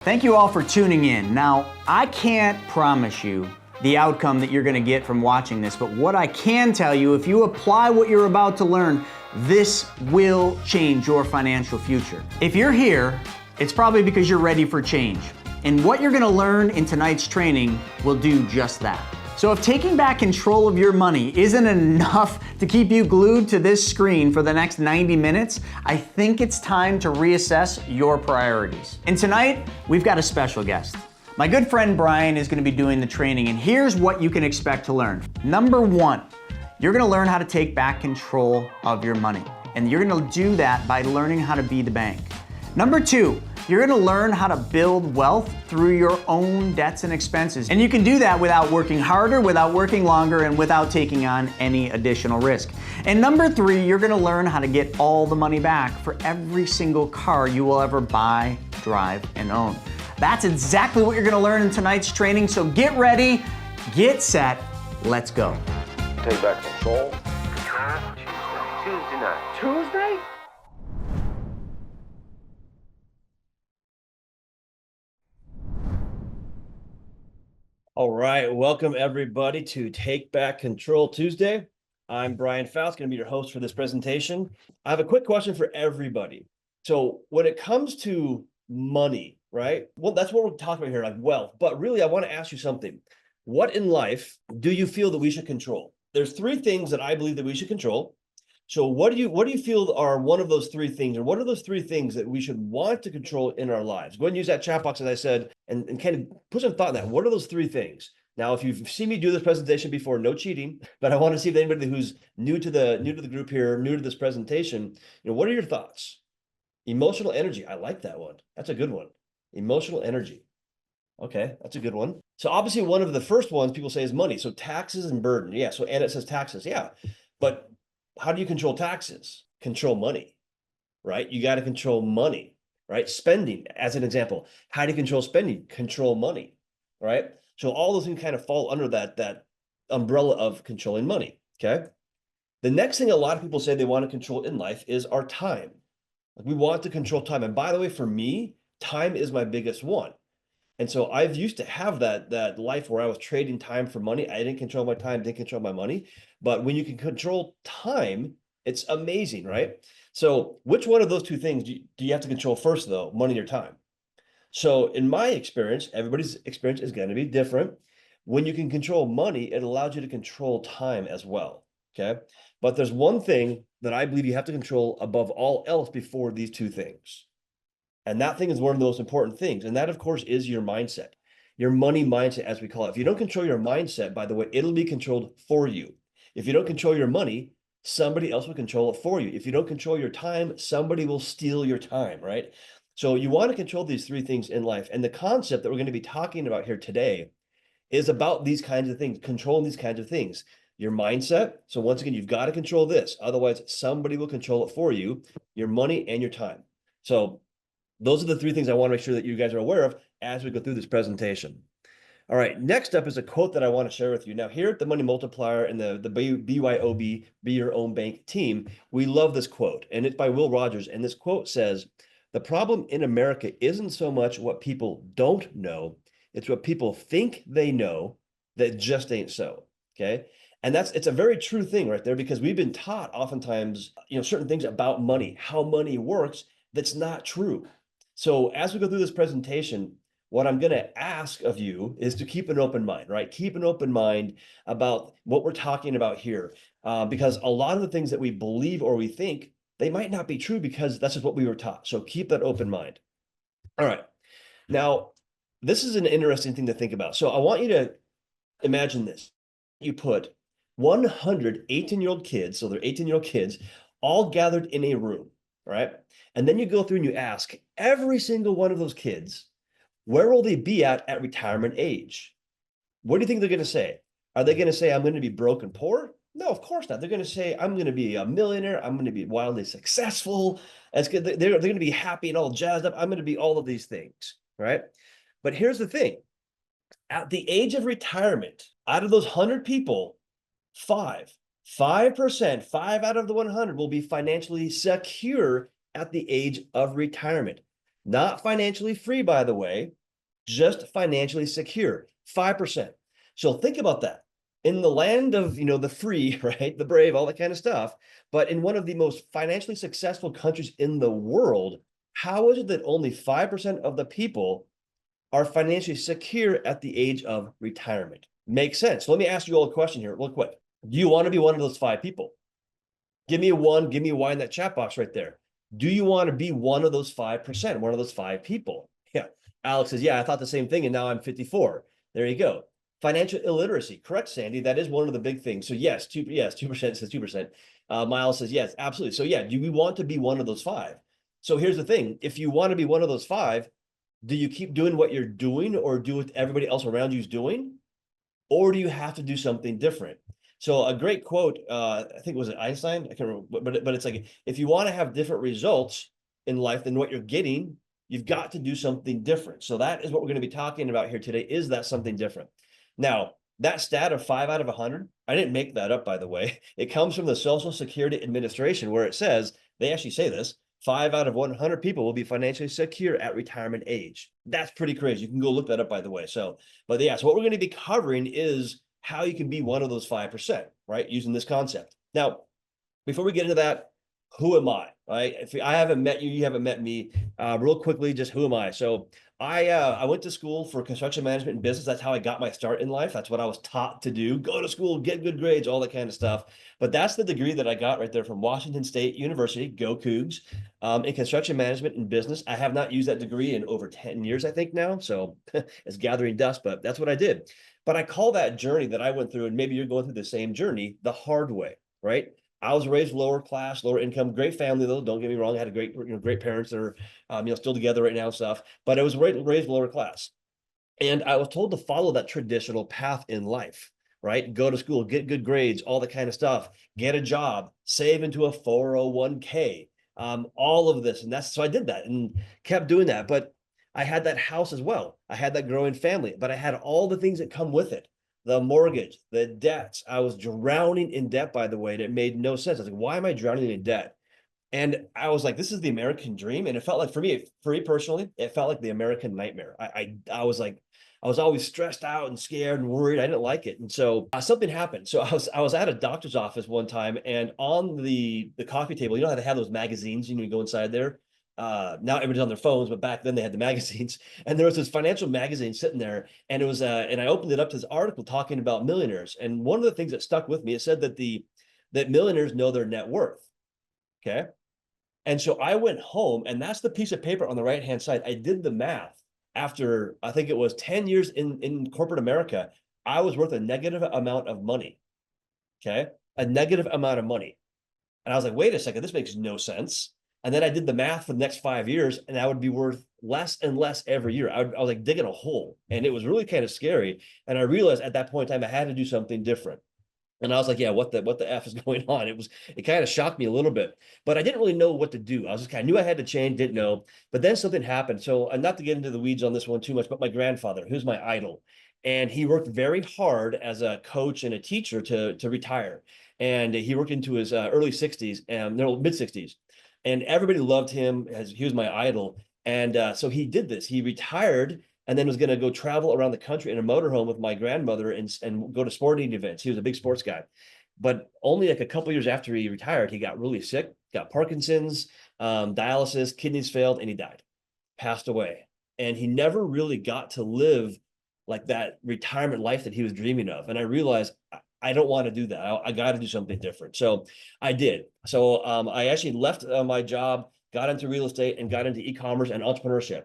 Thank you all for tuning in. Now, I can't promise you the outcome that you're gonna get from watching this, but what I can tell you, if you apply what you're about to learn, this will change your financial future. If you're here, it's probably because you're ready for change. And what you're gonna learn in tonight's training will do just that. So if taking back control of your money isn't enough to keep you glued to this screen for the next 90 minutes, I think it's time to reassess your priorities. And tonight, we've got a special guest. My good friend Brian is gonna be doing the training, and here's what you can expect to learn. Number one, you're gonna learn how to take back control of your money. And you're gonna do that by learning how to be the bank. Number two, you're gonna learn how to build wealth through your own debts and expenses. And you can do that without working harder, without working longer, and without taking on any additional risk. And number three, you're gonna learn how to get all the money back for every single car you will ever buy, drive, and own. That's exactly what you're gonna learn in tonight's training, so get ready, get set, let's go. Take back control. Tuesday night. Tuesday? All right, welcome everybody to Take Back Control Tuesday. I'm Brian Faust, going to be your host for this presentation. I have a quick question for everybody. So when it comes to money, right? Well, that's what we're talking about here, like wealth. But really, I want to ask you something. What in life do you feel that we should control? There's three things that I believe that we should control. So what do you feel are one of those three things, or what are those three things that we should want to control in our lives? Go ahead and use that chat box, as I said, and kind of put some thought in that. What are those three things? Now, if you've seen me do this presentation before, no cheating, but I want to see if anybody who's new to the group here, new to this presentation, what are your thoughts? Emotional energy. I like that one. That's a good one. Emotional energy. Okay, that's a good one. So obviously one of the first ones people say is money. So taxes and burden. Yeah, so and it says taxes. Yeah, but how do you control taxes? Control money, right? You got to control money, right? Spending, as an example. How do you control spending? Control money, right? So all those things kind of fall under that umbrella of controlling money, okay? The next thing a lot of people say they want to control in life is our time. We want to control time. And by the way, for me, time is my biggest one. And so I've used to have that life where I was trading time for money. I didn't control my time, didn't control my money. But when you can control time, it's amazing, right? So which one of those two things do you have to control first, though, money or time? So in my experience, everybody's experience is going to be different. When you can control money, it allows you to control time as well, okay? But there's one thing that I believe you have to control above all else before these two things. And that thing is one of the most important things. And that, of course, is your mindset, your money mindset, as we call it. If you don't control your mindset, by the way, it'll be controlled for you. If you don't control your money, somebody else will control it for you. If you don't control your time, somebody will steal your time, right? So you want to control these three things in life. And the concept that we're going to be talking about here today is about these kinds of things, controlling these kinds of things. Your mindset. So once again, you've got to control this. Otherwise, somebody will control it for you, your money and your time. So those are the three things I want to make sure that you guys are aware of as we go through this presentation. All right, next up is a quote that I want to share with you. Now, here at the Money Multiplier and the BYOB, Be Your Own Bank team, we love this quote, and it's by Will Rogers. And this quote says, "The problem in America isn't so much what people don't know, it's what people think they know that just ain't so." Okay. And it's a very true thing right there, because we've been taught oftentimes, certain things about money, how money works, that's not true. So as we go through this presentation, what I'm going to ask of you is to keep an open mind, right? Keep an open mind about what we're talking about here, because a lot of the things that we believe or we think, they might not be true because that's just what we were taught. So keep that open mind. All right. Now, this is an interesting thing to think about. So I want you to imagine this. You put 100 18-year-old kids, so they're 18-year-old kids, all gathered in a room, right? And then you go through and you ask every single one of those kids, where will they be at retirement age? What do you think they're going to say? Are they going to say, I'm going to be broke and poor? No, of course not. They're going to say, I'm going to be a millionaire. I'm going to be wildly successful. They're going to be happy and all jazzed up. I'm going to be all of these things, right? But here's the thing. At the age of retirement, out of those 100 people, 5%, 5 out of the 100 will be financially secure at the age of retirement. not financially free, by the way, just financially secure, 5%. So think about that. In the land of, the free, right, the brave, all that kind of stuff, but in one of the most financially successful countries in the world, how is it that only 5% of the people are financially secure at the age of retirement? Makes sense. So let me ask you all a question here real quick. Do you want to be one of those 5 people? Give me a 1, give me a Y in that chat box right there. Do you want to be one of those 5%, one of those 5 people? Yeah. Alex says, yeah, I thought the same thing, and now I'm 54. There you go. Financial illiteracy. Correct, Sandy. That is one of the big things. So yes, 2% says 2%. Miles says, yes, absolutely. So yeah, do we want to be one of those 5? So here's the thing. If you want to be one of those 5, do you keep doing what you're doing or do what everybody else around you is doing? Or do you have to do something different? So a great quote, I think, was it Einstein? I can't remember, but it's like, if you want to have different results in life than what you're getting, you've got to do something different. So that is what we're going to be talking about here today. Is that something different? Now, that stat of 5 out of 100, I didn't make that up, by the way. It comes from the Social Security Administration, where it says, they actually say this, 5 out of 100 people will be financially secure at retirement age. That's pretty crazy. You can go look that up, by the way. So, but yeah, so what we're going to be covering is how you can be one of those 5%, right? Using this concept. Now, before we get into that, who am I, right? If I haven't met you, you haven't met me. Real quickly, just who am I? So I went to school for construction management and business. That's how I got my start in life. That's what I was taught to do. Go to school, get good grades, all that kind of stuff. But that's the degree that I got right there from Washington State University, go Cougs, in construction management and business. I have not used that degree in over 10 years, I think now. So it's gathering dust, but that's what I did. But I call that journey that I went through, and maybe you're going through the same journey, the hard way, right? I was raised lower class, lower income, great family though. Don't get me wrong. I had a great parents that are, still together right now and stuff, but I was raised lower class. And I was told to follow that traditional path in life, right? Go to school, get good grades, all that kind of stuff, get a job, save into a 401k, all of this. And so I did that and kept doing that. But I had that house as well. I had that growing family, but I had all the things that come with it. The mortgage, the debts. I was drowning in debt, by the way, and it made no sense. I was like, why am I drowning in debt? And I was like, this is the American dream. And it felt like, for me personally, it felt like the American nightmare. I was like, I was always stressed out and scared and worried. I didn't like it. And so something happened. So I was at a doctor's office one time, and on the coffee table, you know how they have those magazines, you go inside there. Now everybody's on their phones, but back then they had the magazines, and there was this financial magazine sitting there, and it was, and I opened it up to this article talking about millionaires. And one of the things that stuck with me, it said that millionaires know their net worth. Okay. And so I went home, and that's the piece of paper on the right-hand side. I did the math. After, I think it was 10 years in corporate America, I was worth a negative amount of money. Okay. A negative amount of money. And I was like, wait a second, this makes no sense. And then I did the math for the next 5 years, and I would be worth less and less every year. I was like digging a hole, and it was really kind of scary. And I realized at that point in time, I had to do something different. And I was like, yeah, what the F is going on? It kind of shocked me a little bit, but I didn't really know what to do. I was just kind of knew I had to change, didn't know, but then something happened. So not to get into the weeds on this one too much, but my grandfather, who's my idol, and he worked very hard as a coach and a teacher to retire. And he worked into his early 60s and mid 60s. And everybody loved him as he was my idol. And so he did this. He retired and then was going to go travel around the country in a motorhome with my grandmother and go to sporting events. He was a big sports guy. But only like a couple years after he retired, he got really sick, got Parkinson's, dialysis, kidneys failed, and he died, passed away. And he never really got to live like that retirement life that he was dreaming of. And I realized I don't want to do that. I got to do something different. So I did. So I actually left my job, got into real estate, and got into e-commerce and entrepreneurship.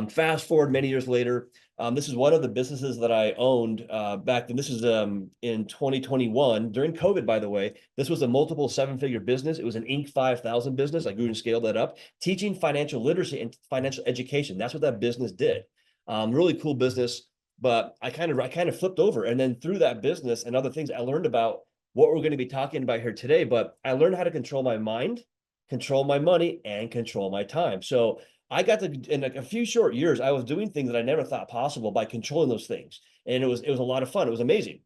Fast forward many years later, this is one of the businesses that I owned back then. This is in 2021 during COVID, by the way. This was a multiple 7-figure business. It was an Inc. 5000 business. I grew and scaled that up, teaching financial literacy and financial education. That's what that business did. Really cool business. But I kind of flipped over, and then through that business and other things, I learned about what we're going to be talking about here today. But I learned how to control my mind, control my money, and control my time. So I got to, in a few short years, I was doing things that I never thought possible by controlling those things, and it was a lot of fun. It was amazing.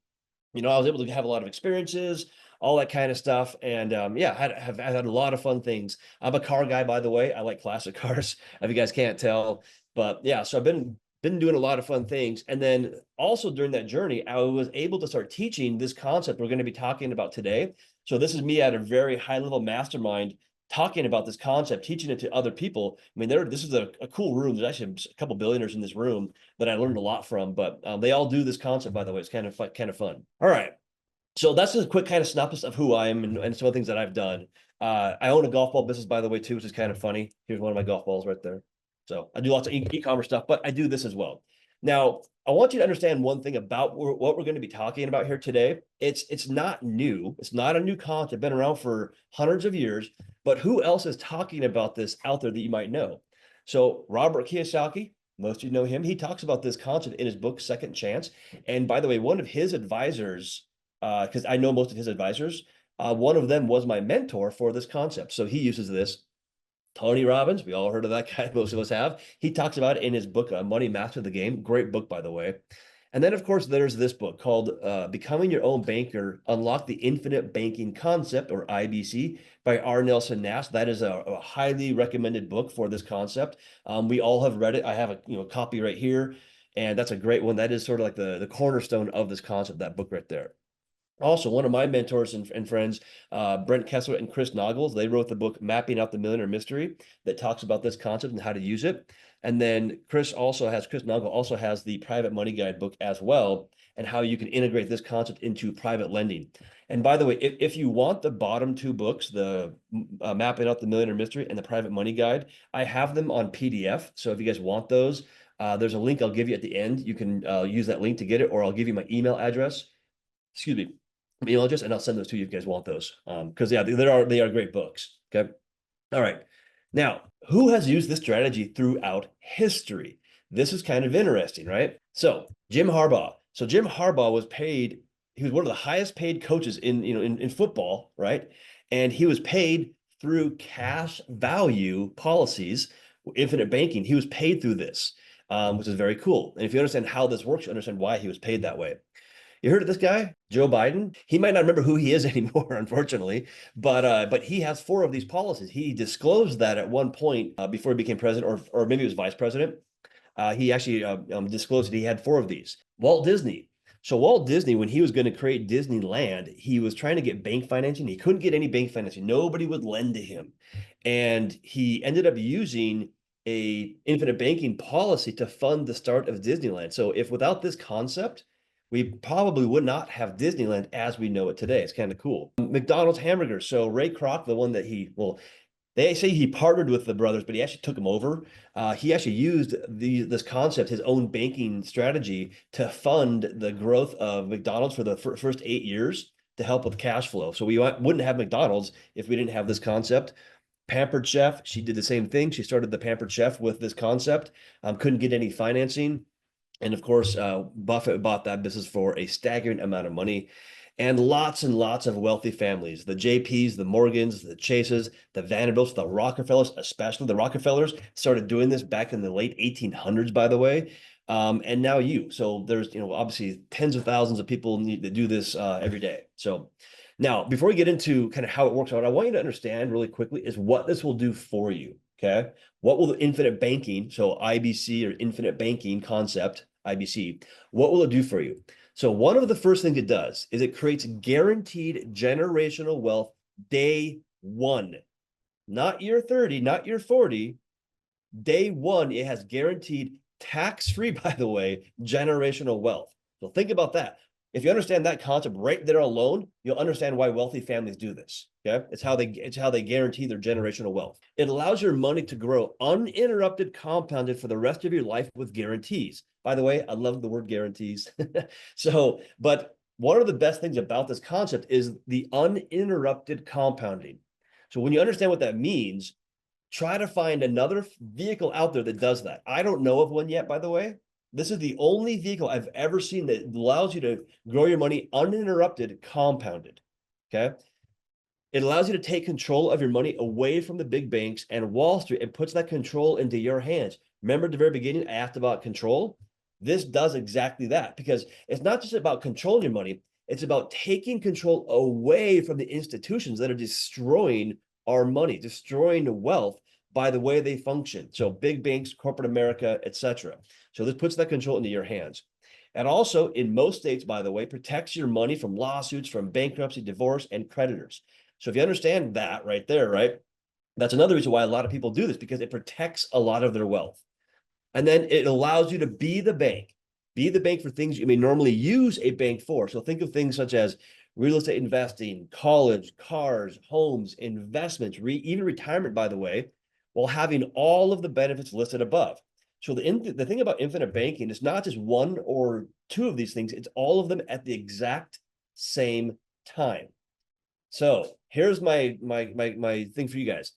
I was able to have a lot of experiences, all that kind of stuff. And yeah, have had a lot of fun things. I'm a car guy, by the way. I like classic cars, if you guys can't tell. But yeah, so I've been doing a lot of fun things. And then also during that journey, I was able to start teaching this concept we're going to be talking about today. So this is me at a very high level mastermind talking about this concept, teaching it to other people. I mean, this is a cool room. There's actually a couple billionaires in this room that I learned a lot from, but they all do this concept, by the way. It's kind of fun. All right. So that's just a quick kind of synopsis of who I am and some of the things that I've done. I own a golf ball business, by the way, too, which is kind of funny. Here's one of my golf balls right there. So I do lots of e-commerce stuff, but I do this as well. Now, I want you to understand one thing about what we're going to be talking about here today. It's not new. It's not a new concept. Been around for hundreds of years, but who else is talking about this out there that you might know? So Robert Kiyosaki, most of you know him. He talks about this concept in his book, Second Chance. And by the way, one of his advisors, because I know most of his advisors, one of them was my mentor for this concept. So he uses this. Tony Robbins, we all heard of that guy, most of us have. He talks about it in his book, Money Master the Game. Great book, by the way. And then, of course, there's this book called Becoming Your Own Banker, Unlock the Infinite Banking Concept, or IBC, by R. Nelson Nash. That is a highly recommended book for this concept. We all have read it. I have a copy right here, and that's a great one. That is sort of like the cornerstone of this concept, that book right there. Also, one of my mentors and friends, Brent Kessler and Chris Naugle, they wrote the book Mapping Out the Millionaire Mystery that talks about this concept and how to use it. And then Chris Naugle also has the Private Money Guide book as well, and how you can integrate this concept into private lending. And by the way, if you want the bottom two books, the Mapping Out the Millionaire Mystery and the Private Money Guide, I have them on PDF. So if you guys want those, there's a link I'll give you at the end. You can use that link to get it, or I'll give you my email address. Excuse me. Email address, and I'll send those to you if you guys want those. Because yeah, they are great books. Okay. All right. Now, who has used this strategy throughout history? This is kind of interesting, right? So Jim Harbaugh. So Jim Harbaugh was paid, he was one of the highest paid coaches in football, right? And he was paid through cash value policies, infinite banking. He was paid through this, which is very cool. And if you understand how this works, you understand why he was paid that way. You heard of this guy, Joe Biden? He might not remember who he is anymore, unfortunately, but he has 4 of these policies. He disclosed that at one point before he became president, or maybe he was vice president. He actually disclosed that he had 4 of these. Walt Disney. So Walt Disney, when he was going to create Disneyland, he was trying to get bank financing. He couldn't get any bank financing. Nobody would lend to him. And he ended up using a infinite banking policy to fund the start of Disneyland. So if without this concept, we probably would not have Disneyland as we know it today. It's kind of cool. McDonald's hamburgers. So Ray Kroc, the one that they say he partnered with the brothers, but he actually took them over. He actually used this concept, his own banking strategy, to fund the growth of McDonald's for the first 8 years to help with cash flow. So we wouldn't have McDonald's if we didn't have this concept. Pampered Chef, she did the same thing. She started the Pampered Chef with this concept. Couldn't get any financing. And of course, Buffett bought that business for a staggering amount of money. And lots of wealthy families, the JPs, the Morgans, the Chases, the Vanderbilts, the Rockefellers, especially the Rockefellers, started doing this back in the late 1800s, by the way. And now so there's, obviously tens of thousands of people need to do this every day. So now, before we get into kind of how it works out, I want you to understand really quickly is what this will do for you. Okay. What will the infinite banking, so IBC or infinite banking concept, IBC, what will it do for you? So one of the first things it does is it creates guaranteed generational wealth day one, not year 30, not year 40. Day one, it has guaranteed tax-free, by the way, generational wealth. So think about that. If you understand that concept right there alone, you'll understand why wealthy families do this. Okay, it's how they guarantee their generational wealth. It allows your money to grow uninterrupted, compounded for the rest of your life with guarantees. By the way, I love the word guarantees. But one of the best things about this concept is the uninterrupted compounding. So when you understand what that means, try to find another vehicle out there that does that. I don't know of one yet, by the way. This is the only vehicle I've ever seen that allows you to grow your money uninterrupted, compounded. Okay. It allows you to take control of your money away from the big banks and Wall Street and puts that control into your hands. Remember at the very beginning, I asked about control. This does exactly that, because it's not just about controlling your money. It's about taking control away from the institutions that are destroying our money, destroying the wealth by the way they function. So big banks, corporate America, etc. So this puts that control into your hands. And also, in most states, by the way, protects your money from lawsuits, from bankruptcy, divorce, and creditors. So if you understand that right there, right, that's another reason why a lot of people do this, because it protects a lot of their wealth. And then it allows you to be the bank for things you may normally use a bank for. So think of things such as real estate investing, college, cars, homes, investments, even retirement, by the way, while having all of the benefits listed above. So the thing about infinite banking is not just one or two of these things, it's all of them at the exact same time. So here's my thing for you guys.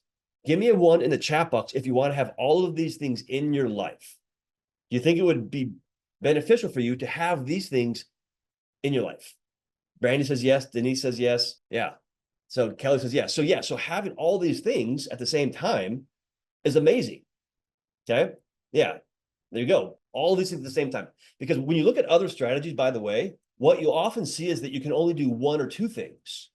Give me a 1 in the chat box if you want to have all of these things in your life. Do you think it would be beneficial for you to have these things in your life? Brandy says yes. Denise says yes. Yeah. So Kelly says yes. So yeah, so having all these things at the same time is amazing. Okay. Yeah. There you go. All these things at the same time. Because when you look at other strategies, by the way, what you often see is that you can only do 1 or 2 things.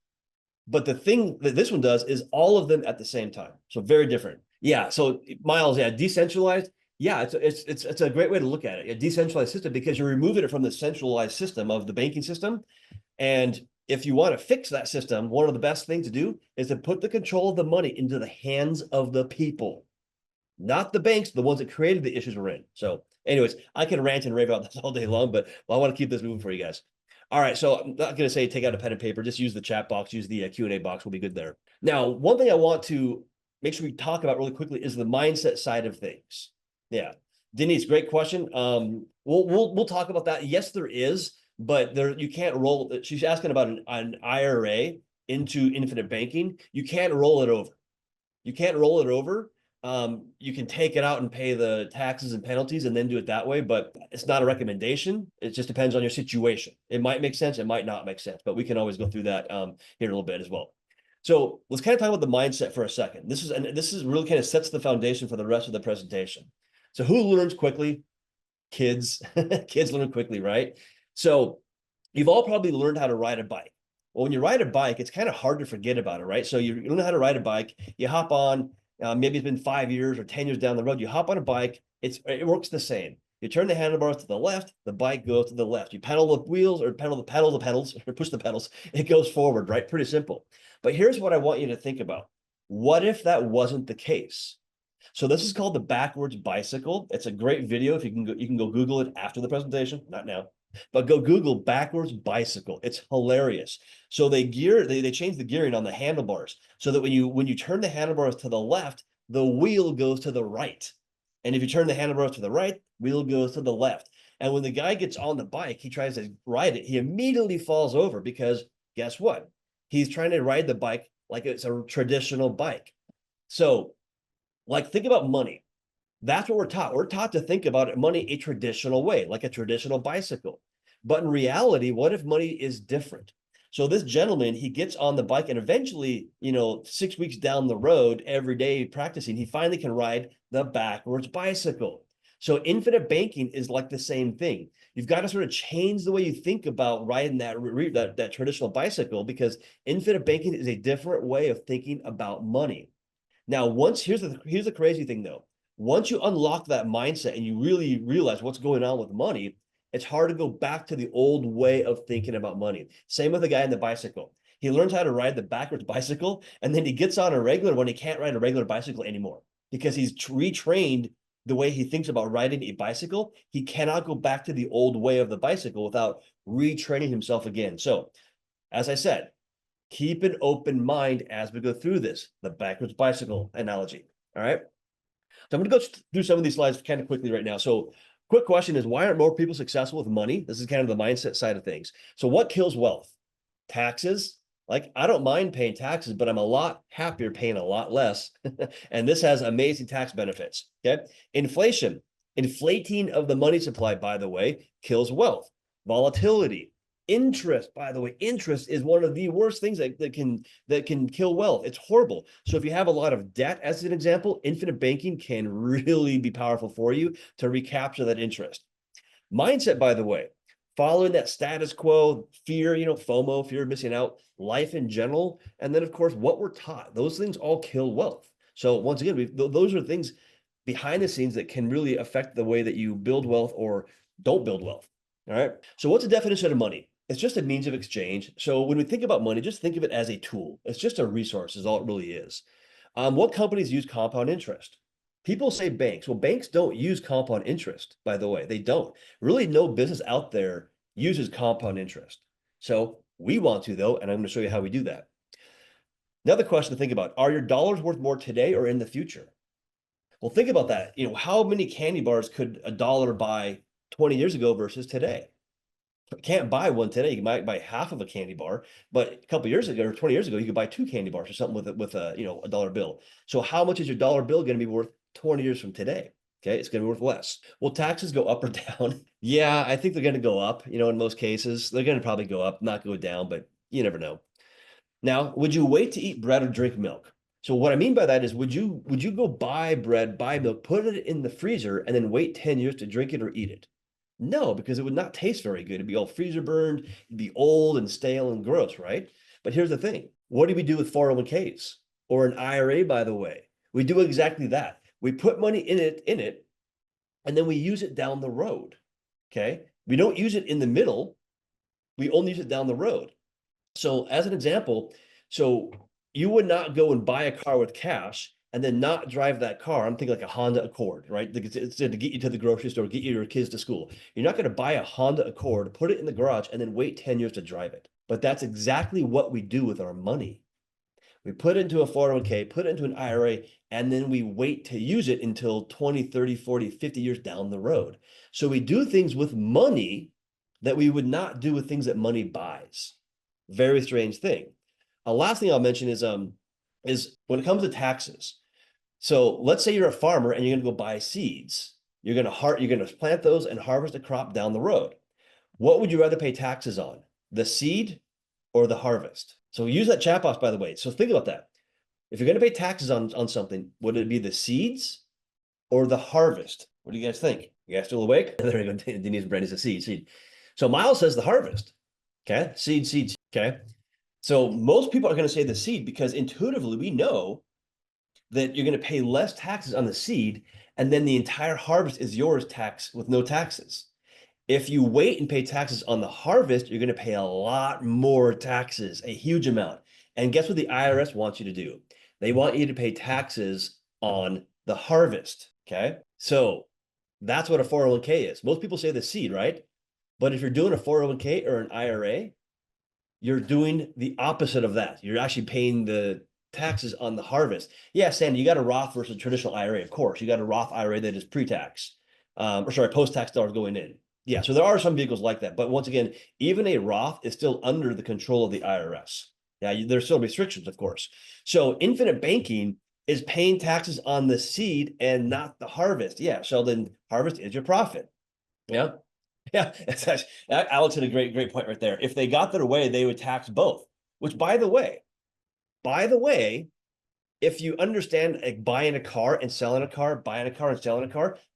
But the thing that this one does is all of them at the same time. So very different. Yeah. So Miles, yeah, decentralized. Yeah, it's a great way to look at it. A decentralized system, because you're removing it from the centralized system of the banking system. And if you want to fix that system, one of the best things to do is to put the control of the money into the hands of the people, not the banks, the ones that created the issues we're in. So anyways, I can rant and rave about this all day long, but I want to keep this moving for you guys. All right, so I'm not going to say take out a pen and paper, just use the chat box, use the Q&A box, we'll be good there. Now, one thing I want to make sure we talk about really quickly is the mindset side of things. Yeah, Denise, great question. We'll talk about that. Yes, there is, but you can't roll. She's asking about an IRA into infinite banking. You can't roll it over. You can't roll it over. You can take it out and pay the taxes and penalties and then do it that way, but it's not a recommendation. It just depends on your situation. It might make sense. It might not make sense, but we can always go through that here in a little bit as well. So let's kind of talk about the mindset for a second. This is really kind of sets the foundation for the rest of the presentation. So who learns quickly? Kids. Kids learn quickly, right? So you've all probably learned how to ride a bike. Well, when you ride a bike, it's kind of hard to forget about it, right? So you learn how to ride a bike, you hop on, maybe it's been 5 years or 10 years down the road, you hop on a bike, it works the same. You turn the handlebars to the left, the bike goes to the left. You pedal the wheels or pedals, or push the pedals, it goes forward, right? Pretty simple. But here's what I want you to think about. What if that wasn't the case? So this is called the backwards bicycle. It's a great video. If you can go Google it after the presentation, not now, but go Google backwards bicycle. It's hilarious. So they change the gearing on the handlebars so that when you turn the handlebars to the left, the wheel goes to the right. And if you turn the handlebars to the right, wheel goes to the left. And when the guy gets on the bike, he tries to ride it, he immediately falls over because guess what? He's trying to ride the bike like it's a traditional bike. So like, think about money. That's what we're taught. We're taught to think about money a traditional way, like a traditional bicycle. But in reality, what if money is different? So this gentleman, he gets on the bike and eventually, 6 weeks down the road, every day practicing, he finally can ride the backwards bicycle. So infinite banking is like the same thing. You've got to sort of change the way you think about riding that traditional bicycle, because infinite banking is a different way of thinking about money. Now, here's the crazy thing though. Once you unlock that mindset and you really realize what's going on with money, it's hard to go back to the old way of thinking about money. Same with the guy on the bicycle. He learns how to ride the backwards bicycle, and then he gets on a regular one. He can't ride a regular bicycle anymore because he's retrained the way he thinks about riding a bicycle. He cannot go back to the old way of the bicycle without retraining himself again. So, as I said, keep an open mind as we go through this, the backwards bicycle analogy. All right. So I'm going to go through some of these slides kind of quickly right now. So quick question is, why aren't more people successful with money? This is kind of the mindset side of things. So what kills wealth? Taxes. Like, I don't mind paying taxes, but I'm a lot happier paying a lot less. And this has amazing tax benefits. Okay. Inflation. Inflating of the money supply, by the way, kills wealth. Volatility. Interest, by the way, interest is one of the worst things that can kill wealth. It's horrible. So if you have a lot of debt, as an example, infinite banking can really be powerful for you to recapture that interest. Mindset, by the way, following that status quo, fear, FOMO, fear of missing out, life in general. And then, of course, what we're taught. Those things all kill wealth. So once again, those are things behind the scenes that can really affect the way that you build wealth or don't build wealth. All right. So what's the definition of money? It's just a means of exchange. So when we think about money, just think of it as a tool. It's just a resource is all it really is. What companies use compound interest? People say banks. Well, banks don't use compound interest, by the way. They don't. Really, no business out there uses compound interest. So we want to, though, and I'm going to show you how we do that. Another question to think about, are your dollars worth more today or in the future? Well, think about that. How many candy bars could a dollar buy 20 years ago versus today? You can't buy one today. You might buy half of a candy bar, but a couple years ago or 20 years ago, you could buy 2 candy bars or something with a dollar bill. So how much is your dollar bill going to be worth 20 years from today? Okay, it's going to be worth less. Will taxes go up or down? Yeah, I think they're going to go up. In most cases, they're going to probably go up, not go down, but you never know. Now, would you wait to eat bread or drink milk? So what I mean by that is, would you go buy bread, buy milk, put it in the freezer, and then wait 10 years to drink it or eat it? No, because it would not taste very good. It'd be all freezer burned, it'd be old and stale and gross, right? But here's the thing. What do we do with 401ks or an IRA, by the way? We do exactly that. We put money in it, and then we use it down the road, okay? We don't use it in the middle. We only use it down the road. So as an example, so you would not go and buy a car with cash and then not drive that car. I'm thinking like a Honda Accord, right? It's to get you to the grocery store, get your kids to school. You're not going to buy a Honda Accord, put it in the garage, and then wait 10 years to drive it. But that's exactly what we do with our money. We put it into a 401k, put it into an IRA, and then we wait to use it until 20, 30, 40, 50 years down the road. So we do things with money that we would not do with things that money buys. Very strange thing. Last thing I'll mention is when it comes to taxes. So let's say you're a farmer and you're going to go buy seeds. You're going to plant those and harvest a crop down the road. What would you rather pay taxes on? The seed or the harvest? So use that chat box, by the way. So think about that. If you're going to pay taxes on something, would it be the seeds or the harvest? What do you guys think? You guys still awake? There we go. Denise Brand is a seed. So Miles says the harvest. Okay. Seed. Okay. So most people are going to say the seed because intuitively we know that you're going to pay less taxes on the seed, and then the entire harvest is yours with no taxes. If you wait and pay taxes on the harvest, you're going to pay a lot more taxes, a huge amount. And guess what the IRS wants you to do? They want you to pay taxes on the harvest. Okay. So that's what a 401k is. Most people say the seed, right? But if you're doing a 401k or an IRA, you're doing the opposite of that. You're actually paying the taxes on the harvest. Yeah, Sandy, you got a Roth versus a traditional IRA. Of course, you got a Roth IRA that is pre-tax, post-tax dollars going in. Yeah, so there are some vehicles like that. But once again, even a Roth is still under the control of the IRS. Yeah, there's still restrictions, of course. So infinite banking is paying taxes on the seed and not the harvest. Yeah, so then harvest is your profit. Yeah. Yeah, Alex had a great point right there. If they got their way, they would tax both, which by the way, if you understand like buying a car and selling a car,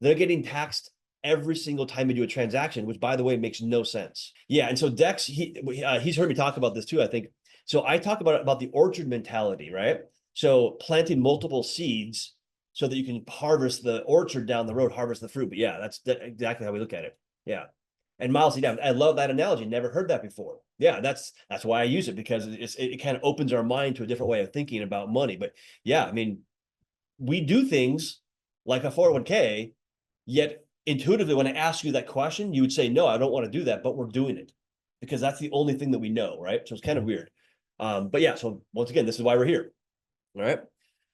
they're getting taxed every single time you do a transaction, which by the way, makes no sense. Yeah. And so Dex, he's heard me talk about this too, I think. So I talk about the orchard mentality, right? So planting multiple seeds so that you can harvest the orchard down the road, harvest the fruit. But yeah, that's exactly how we look at it. Yeah. And Miles, yeah, I love that analogy. Never heard that before. Yeah, that's why I use it, because it kind of opens our mind to a different way of thinking about money. But yeah, I mean, we do things like a 401k, yet intuitively, when I ask you that question, you would say, no, I don't want to do that, but we're doing it because that's the only thing that we know, right? So it's kind of weird. But yeah, so once again, this is why we're here. All right.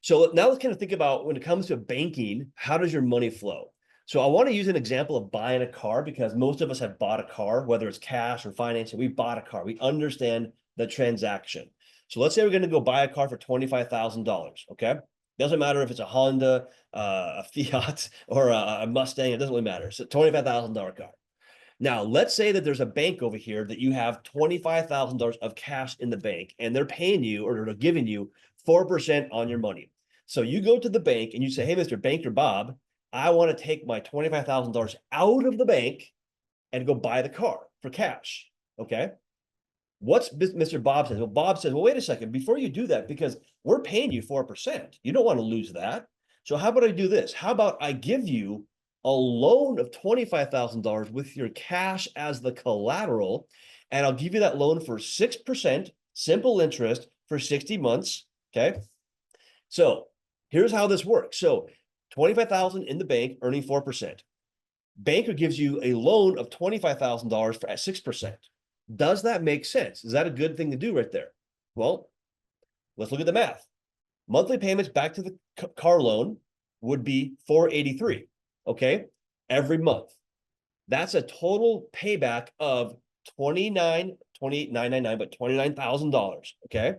So now let's kind of think about when it comes to banking, how does your money flow? So I want to use an example of buying a car because most of us have bought a car, whether it's cash or financing. We bought a car. We understand the transaction. So let's say we're going to go buy a car for $25,000. Okay. Doesn't matter if it's a Honda, a Fiat, or a Mustang. It doesn't really matter. It's a $25,000 car. Now, let's say that there's a bank over here that you have $25,000 of cash in the bank, and they're paying you or they're giving you 4% on your money. So you go to the bank and you say, hey, Mr. Banker Bob, I want to take my $25,000 out of the bank and go buy the car for cash. Okay. What's Mr. Bob says? Well, Bob says, well, wait a second, before you do that, because we're paying you 4%. You don't want to lose that. So how about I do this? How about I give you a loan of $25,000 with your cash as the collateral, and I'll give you that loan for 6% simple interest for 60 months. Okay. So here's how this works. So 25,000 in the bank, earning 4%. Banker gives you a loan of $25,000 for at 6%. Does that make sense? Is that a good thing to do right there? Well, let's look at the math. Monthly payments back to the car loan would be $483, okay, every month. That's a total payback of $29,999, but $29,000, okay?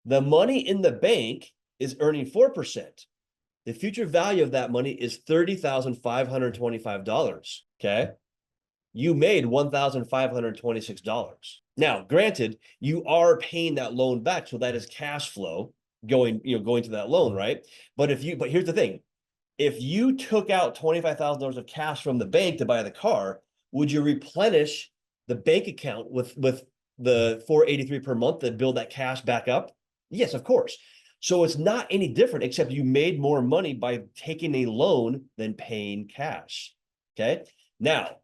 The money in the bank is earning 4%. The future value of that money is $30,525, okay? You made $1,526. Now, granted, you are paying that loan back, so that is cash flow going to that loan, right? But here's the thing. If you took out $25,000 of cash from the bank to buy the car, would you replenish the bank account with the $483 per month that build that cash back up? Yes, of course. So it's not any different, except you made more money by taking a loan than paying cash. Okay. Now,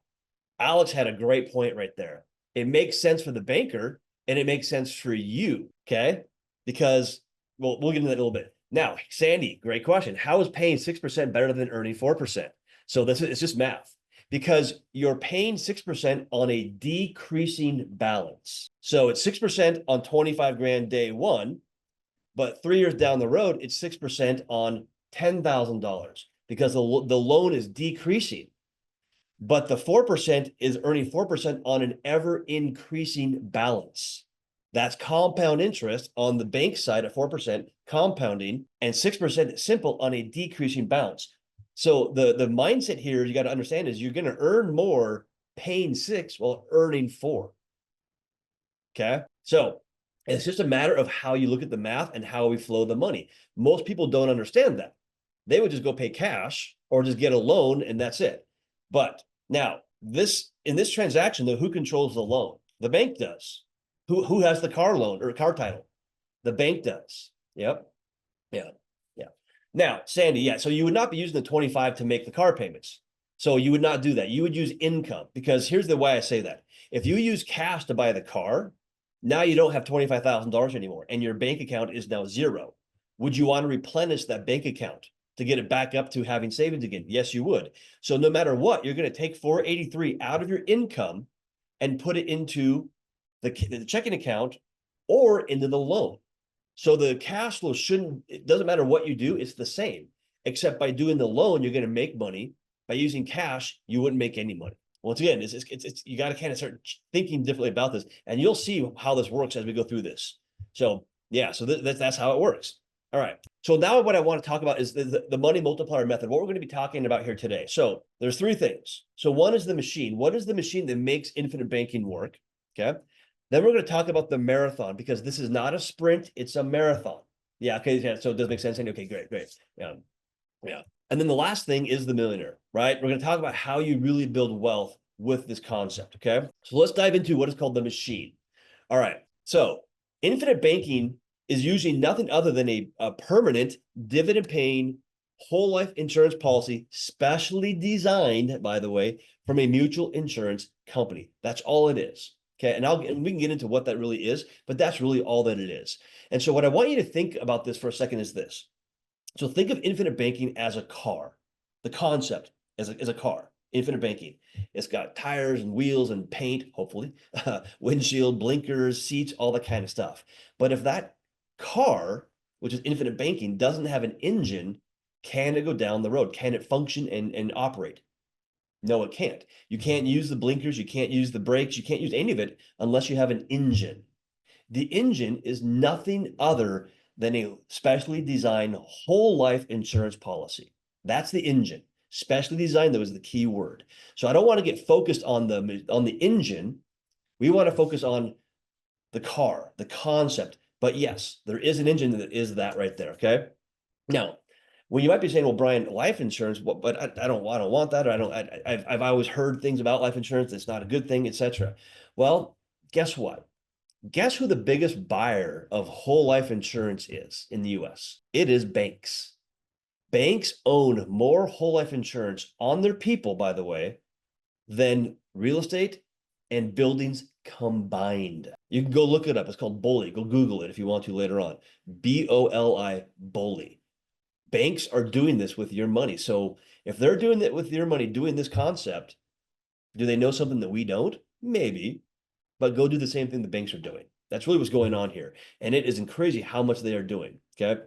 Alex had a great point right there. It makes sense for the banker and it makes sense for you. Okay. Because we'll get into that in a little bit. Now, Sandy, great question. How is paying 6% better than earning 4%? So it's just math, because you're paying 6% on a decreasing balance. So it's 6% on 25 grand day one, but 3 years down the road, it's 6% on $10,000 because the loan is decreasing. But the 4% is earning 4% on an ever increasing balance. That's compound interest on the bank side at 4% compounding, and 6% simple on a decreasing balance. So the mindset here you got to understand is you're going to earn more paying 6 while earning 4. Okay. So it's just a matter of how you look at the math and how we flow the money. Most people don't understand that. They would just go pay cash or just get a loan and that's it. But now in this transaction, though, who controls the loan? The bank does. Who has the car loan or car title? The bank does. Yep. Yeah. Yeah. Now, Sandy, yeah. So you would not be using the 25 to make the car payments. So you would not do that. You would use income, because here's the way I say that. If you use cash to buy the car, now you don't have $25,000 anymore and your bank account is now 0. Would you want to replenish that bank account to get it back up to having savings again? Yes, you would. So no matter what, you're going to take $483 out of your income and put it into the checking account or into the loan. So the cash flow it doesn't matter what you do, it's the same, except by doing the loan, you're going to make money. By using cash, you wouldn't make any money. Once again, it's you got to kind of start thinking differently about this, and you'll see how this works as we go through this. So yeah, so that's how it works. All right. So now what I want to talk about is the money multiplier method, what we're going to be talking about here today. So there's 3 things. So one is the machine. What is the machine that makes infinite banking work? Okay. Then we're going to talk about the marathon, because this is not a sprint, it's a marathon. Yeah. Okay. Yeah. So it does make sense. Okay, great. Yeah. Yeah. And then the last thing is the millionaire, right? We're going to talk about how you really build wealth with this concept. Okay. So let's dive into what is called the machine. All right. So infinite banking is usually nothing other than a permanent dividend paying whole life insurance policy, specially designed, by the way, from a mutual insurance company. That's all it is. Okay. And we can get into what that really is, but that's really all that it is. And so what I want you to think about this for a second is this. So think of infinite banking as a car. The concept as a car, infinite banking. It's got tires and wheels and paint, hopefully, windshield, blinkers, seats, all that kind of stuff. But if that car, which is infinite banking, doesn't have an engine, can it go down the road? Can it function and operate? No, it can't. You can't use the blinkers. You can't use the brakes. You can't use any of it unless you have an engine. The engine is nothing other than a specially designed whole life insurance policy. That's the engine. Specially designed, that was the key word. So I don't want to get focused on the engine. We want to focus on the car, the concept. But yes, there is an engine that is that right there. Okay. Now, When you might be saying, well, Brian, life insurance, but I don't want that. Or I've always heard things about life insurance. It's not a good thing, etc. Well, guess what? Guess who the biggest buyer of whole life insurance is in the US? It is banks. Banks own more whole life insurance on their people, by the way, than real estate and buildings combined. You can go look it up. It's called BOLI. Go Google it if you want to later on. BOLI, BOLI. Banks are doing this with your money. So if they're doing it with your money, doing this concept, do they know something that we don't? Maybe, but go do the same thing the banks are doing. That's really what's going on here. And it is crazy how much they are doing, okay?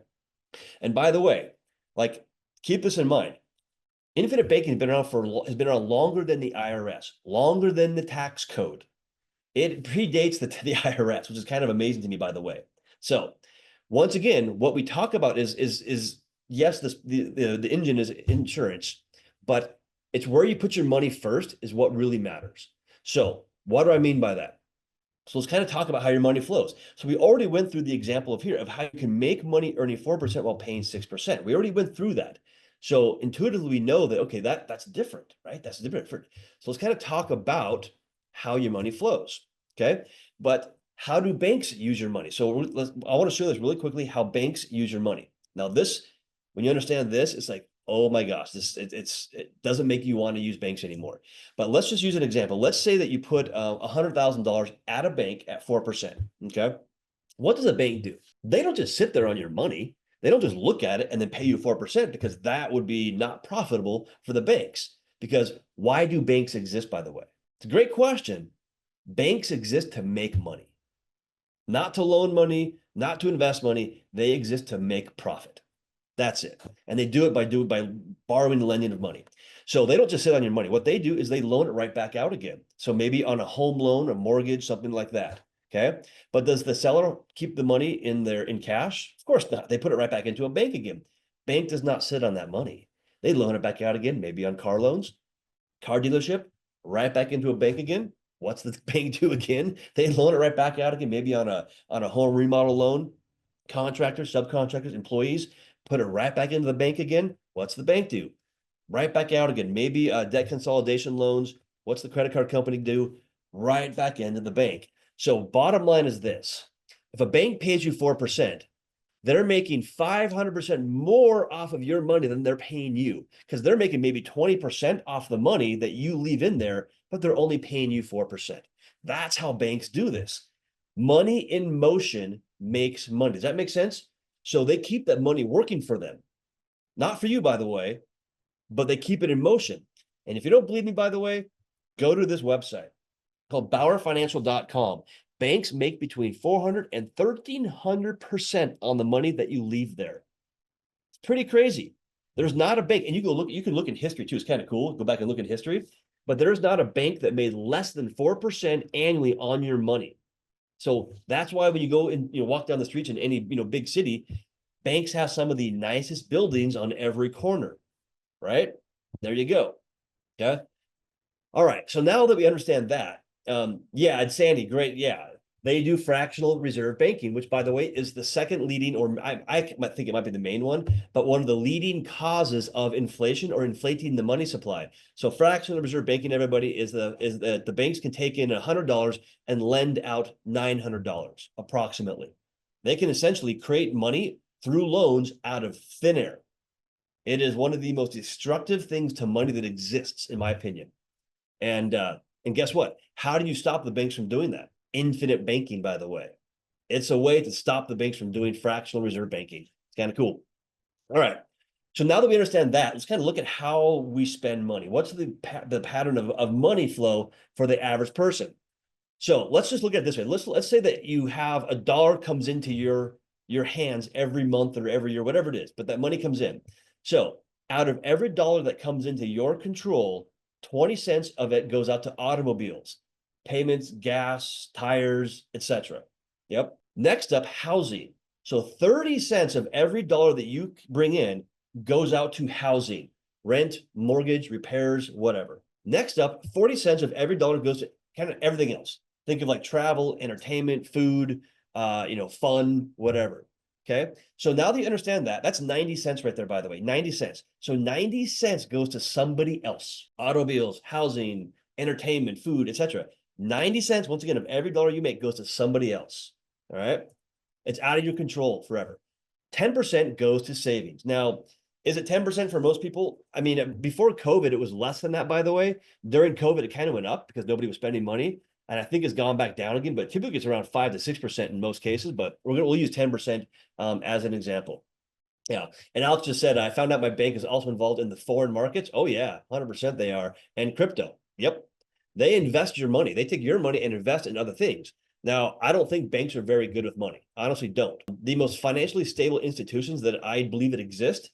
And by the way, like, keep this in mind. Infinite banking has been around longer than the IRS, longer than the tax code. It predates the IRS, which is kind of amazing to me, by the way. So once again, what we talk about is yes, the engine is insurance, but it's where you put your money first is what really matters. So what do I mean by that? So let's kind of talk about how your money flows. So we already went through the example of here of how you can make money earning 4% while paying 6%. We already went through that. So intuitively we know that, okay, that's different, right? That's different. So let's kind of talk about how your money flows, okay? But how do banks use your money? So I want to show this really quickly, how banks use your money. Now this, when you understand this, it's like, oh my gosh, it doesn't make you want to use banks anymore. But let's just use an example. Let's say that you put $100,000 at a bank at 4%, okay? What does a bank do? They don't just sit there on your money. They don't just look at it and then pay you 4% because that would be not profitable for the banks. Because why do banks exist, by the way? It's a great question. Banks exist to make money, not to loan money, not to invest money. They exist to make profit. That's it. And they do it by borrowing and lending of money. So they don't just sit on your money. What they do is they loan it right back out again. So maybe on a home loan, a mortgage, something like that. Okay. But does the seller keep the money in cash? Of course not. They put it right back into a bank again. Bank does not sit on that money. They loan it back out again, maybe on car loans, car dealership, right back into a bank again. What's the bank do again? They loan it right back out again, maybe on a home remodel loan, contractors, subcontractors, employees, put it right back into the bank again. What's the bank do? Right back out again. Maybe debt consolidation loans. What's the credit card company do? Right back into the bank. So bottom line is this. If a bank pays you 4%, they're making 500% more off of your money than they're paying you, because they're making maybe 20% off the money that you leave in there, but they're only paying you 4%. That's how banks do this. Money in motion makes money. Does that make sense? So they keep that money working for them. Not for you, by the way, but they keep it in motion. And if you don't believe me, by the way, go to this website called BauerFinancial.com. Banks make between 400 and 1,300% on the money that you leave there. It's pretty crazy. There's not a bank, and you can look in history too. It's kind of cool. Go back and look in history, but there's not a bank that made less than 4% annually on your money. So that's why when you go and walk down the streets in any big city, banks have some of the nicest buildings on every corner, right? There you go. Okay. All right. So now that we understand that, yeah, and Sandy, great. Yeah, they do fractional reserve banking, which, by the way, is the second leading, or I might think it might be the main one, but one of the leading causes of inflation or inflating the money supply. So fractional reserve banking, everybody, is that the banks can take in $100 and lend out $900 approximately. They can essentially create money through loans out of thin air. It is one of the most destructive things to money that exists, in my opinion. And guess what? How do you stop the banks from doing that? Infinite banking, by the way. It's a way to stop the banks from doing fractional reserve banking. It's kind of cool. All right. So now that we understand that, let's kind of look at how we spend money. What's the pattern of money flow for the average person? So let's just look at it this way. Let's say that you have $1 comes into your hands every month or every year, whatever it is, but that money comes in. So out of every dollar that comes into your control, 20 cents of it goes out to automobiles, payments, gas, tires, etc. Yep. Next up, housing. So 30 cents of every dollar that you bring in goes out to housing, rent, mortgage, repairs, whatever. Next up, 40 cents of every dollar goes to kind of everything else. Think of like travel, entertainment, food, fun, whatever. Okay. So now that you understand that, that's 90 cents right there, by the way, 90 cents. So 90 cents goes to somebody else, automobiles, housing, entertainment, food, etc. 90 cents, once again, of every dollar you make goes to somebody else. All right. It's out of your control forever. 10% goes to savings. Now, is it 10% for most people? I mean, before COVID, it was less than that, by the way. During COVID, it kind of went up because nobody was spending money. And I think it's gone back down again, but typically it's around 5 to 6% in most cases, but we'll use 10% as an example. Yeah. And Alex just said, I found out my bank is also involved in the foreign markets. Oh yeah, 100% they are. And crypto. Yep. They invest your money. They take your money and invest in other things. Now, I don't think banks are very good with money. I honestly don't. The most financially stable institutions that I believe that exist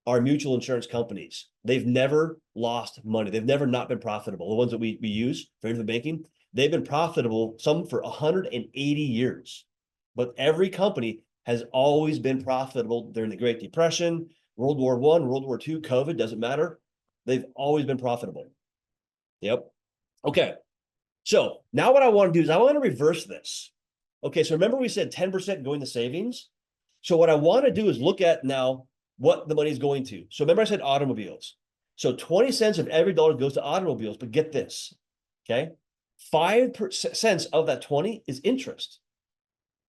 are mutual insurance companies. They've never lost money. They've never not been profitable. The ones that we use for infant banking, they've been profitable, some for 180 years. But every company has always been profitable during the Great Depression, World War I, World War II, COVID, doesn't matter. They've always been profitable. Yep. Okay. So now what I want to do is I want to reverse this. Okay. So remember we said 10% going to savings. So what I want to do is look at now what the money is going to. So remember I said automobiles. So 20 cents of every dollar goes to automobiles, but get this. Okay. 5% of that 20 is interest.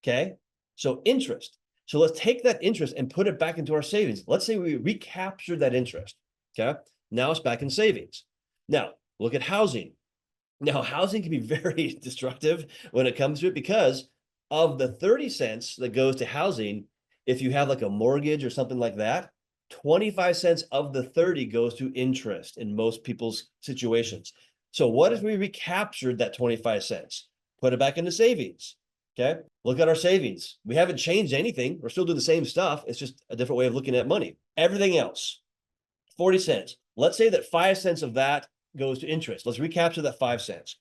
Okay. So interest. So let's take that interest and put it back into our savings. Let's say we recapture that interest. Okay. Now it's back in savings. Now look at housing. Now, housing can be very destructive when it comes to it because of the 30 cents that goes to housing, if you have like a mortgage or something like that, 25 cents of the 30 goes to interest in most people's situations. So what if we recaptured that 25 cents, put it back into savings? Okay, look at our savings. We haven't changed anything. We're still doing the same stuff. It's just a different way of looking at money. Everything else, 40 cents. Let's say that 5 cents of that goes to interest. Let's recapture that 5 cents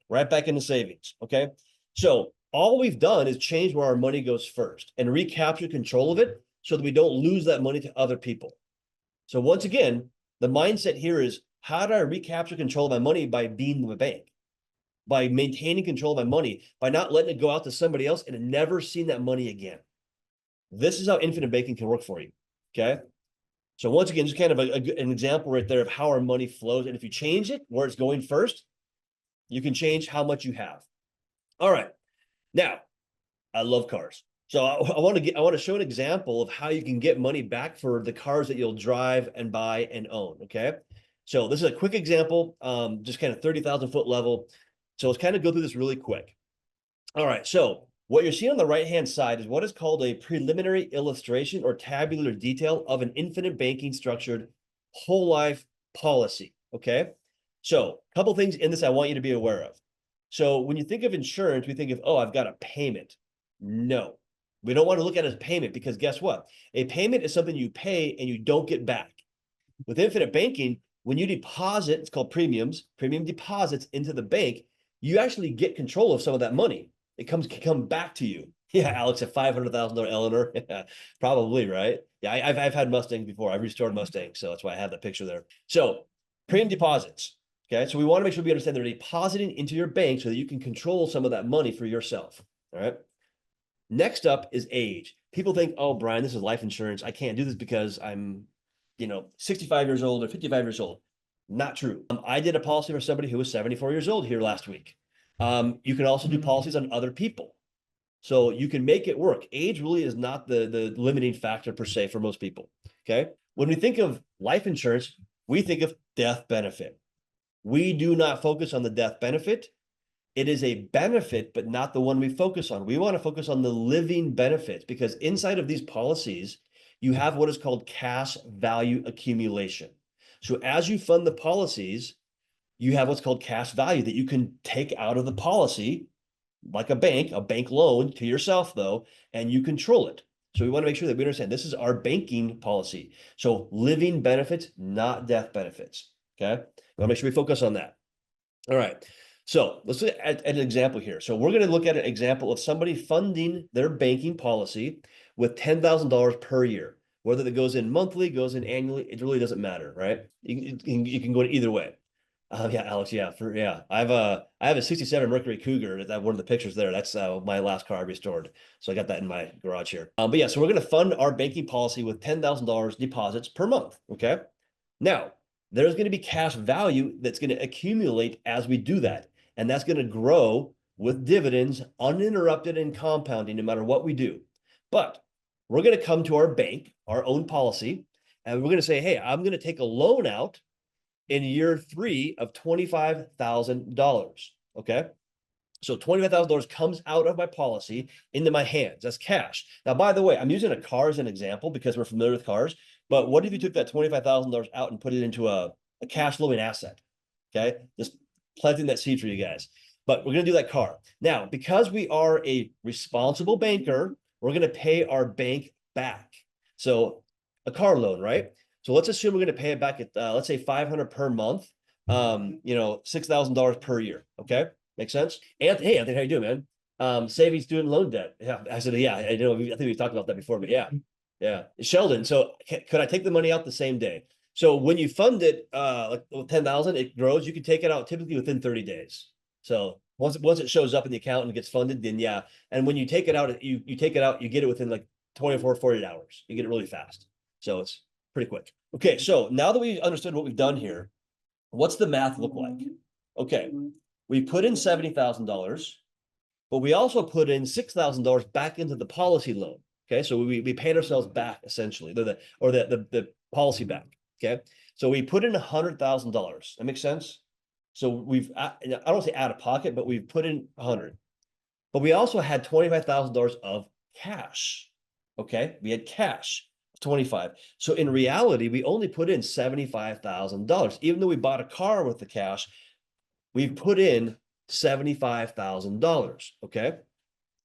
right back into savings. Okay. So all we've done is change where our money goes first and recapture control of it so that we don't lose that money to other people. So once again, the mindset here is how do I recapture control of my money by being the bank, by maintaining control of my money, by not letting it go out to somebody else and never seeing that money again. This is how infinite banking can work for you. Okay. So once again, just kind of an example right there of how our money flows. And if you change it where it's going first, you can change how much you have. All right. Now, I love cars. So I want to show an example of how you can get money back for the cars that you'll drive and buy and own. Okay. So this is a quick example, just kind of 30,000 foot level. So let's kind of go through this really quick. All right. So what you're seeing on the right-hand side is what is called a preliminary illustration or tabular detail of an infinite banking structured whole life policy. Okay. So a couple things in this I want you to be aware of. So when you think of insurance, we think of, oh, I've got a payment. No, we don't want to look at it as payment because guess what? A payment is something you pay and you don't get back. With infinite banking, when you deposit, it's called premiums, premium deposits into the bank, you actually get control of some of that money. It come back to you. Yeah, Alex, a $500,000 Eleanor. Yeah, probably, right? Yeah, I've had Mustangs before. I've restored Mustangs, so that's why I have that picture there. So premium deposits. Okay, so we want to make sure we understand they're depositing into your bank so that you can control some of that money for yourself. All right. Next up is age. People think, oh, Brian, this is life insurance. I can't do this because I'm, 65 years old or 55 years old. Not true. I did a policy for somebody who was 74 years old here last week. You can also do policies on other people. So you can make it work. Age really is not the limiting factor per se for most people. Okay. When we think of life insurance, we think of death benefit. We do not focus on the death benefit. It is a benefit, but not the one we focus on. We want to focus on the living benefits because inside of these policies, you have what is called cash value accumulation. So as you fund the policies, you have what's called cash value that you can take out of the policy, like a bank loan to yourself though, and you control it. So we want to make sure that we understand this is our banking policy. So living benefits, not death benefits. Okay. We want to make sure we focus on that. All right. So let's look at an example here. So we're going to look at an example of somebody funding their banking policy with $10,000 per year. Whether that goes in monthly, goes in annually, it really doesn't matter, right? You can go either way. Yeah, Alex. Yeah, I have a '67 Mercury Cougar. That one of the pictures there. That's my last car I restored. So I got that in my garage here. But yeah, so we're going to fund our banking policy with $10,000 deposits per month. Okay. Now there's going to be cash value that's going to accumulate as we do that, and that's going to grow with dividends, uninterrupted and compounding, no matter what we do. But we're going to come to our bank, our own policy, and we're going to say, hey, I'm going to take a loan out in year 3 of $25,000. Okay. So $25,000 comes out of my policy into my hands. That's cash. Now, by the way, I'm using a car as an example because we're familiar with cars. But what if you took that $25,000 out and put it into a cash flowing asset? Okay. Just planting that seed for you guys. But we're going to do that car. Now, because we are a responsible banker, we're going to pay our bank back. So a car loan, right? So let's assume we're going to pay it back at, let's say $500 per month, $6,000 per year. Okay. Makes sense? Anthony, hey, Anthony, how you doing, man? Saving student loan debt. Yeah. I said, yeah, I know. I think we've talked about that before, but yeah. Yeah. Sheldon. So could I take the money out the same day? So when you fund it, like 10,000, it grows. You can take it out typically within 30 days. So once it shows up in the account and gets funded, then yeah. And when you take it out, you take it out, you get it within like 24, 48 hours. You get it really fast. So it's pretty quick. Okay. So now that we understood what we've done here, what's the math look like? Okay. We put in $70,000, but we also put in $6,000 back into the policy loan. Okay. So we paid ourselves back essentially, the policy back. Okay. So we put in $100,000. That makes sense. So I don't say out of pocket, but we've put in 100, but we also had $25,000 of cash. Okay. We had cash, 25. So in reality, we only put in $75,000. Even though we bought a car with the cash, we've put in $75,000. Okay.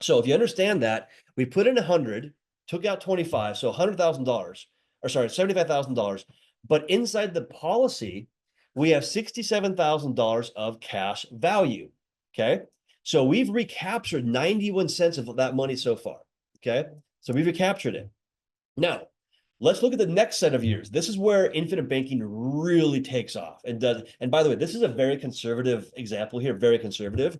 So if you understand that, we put in 100, took out 25, so $100,000, or sorry, $75,000. But inside the policy, we have $67,000 of cash value. Okay. So we've recaptured 91 cents of that money so far. Okay. So we've recaptured it. Now, let's look at the next set of years. This is where infinite banking really takes off and does. And by the way, this is a very conservative example here, very conservative.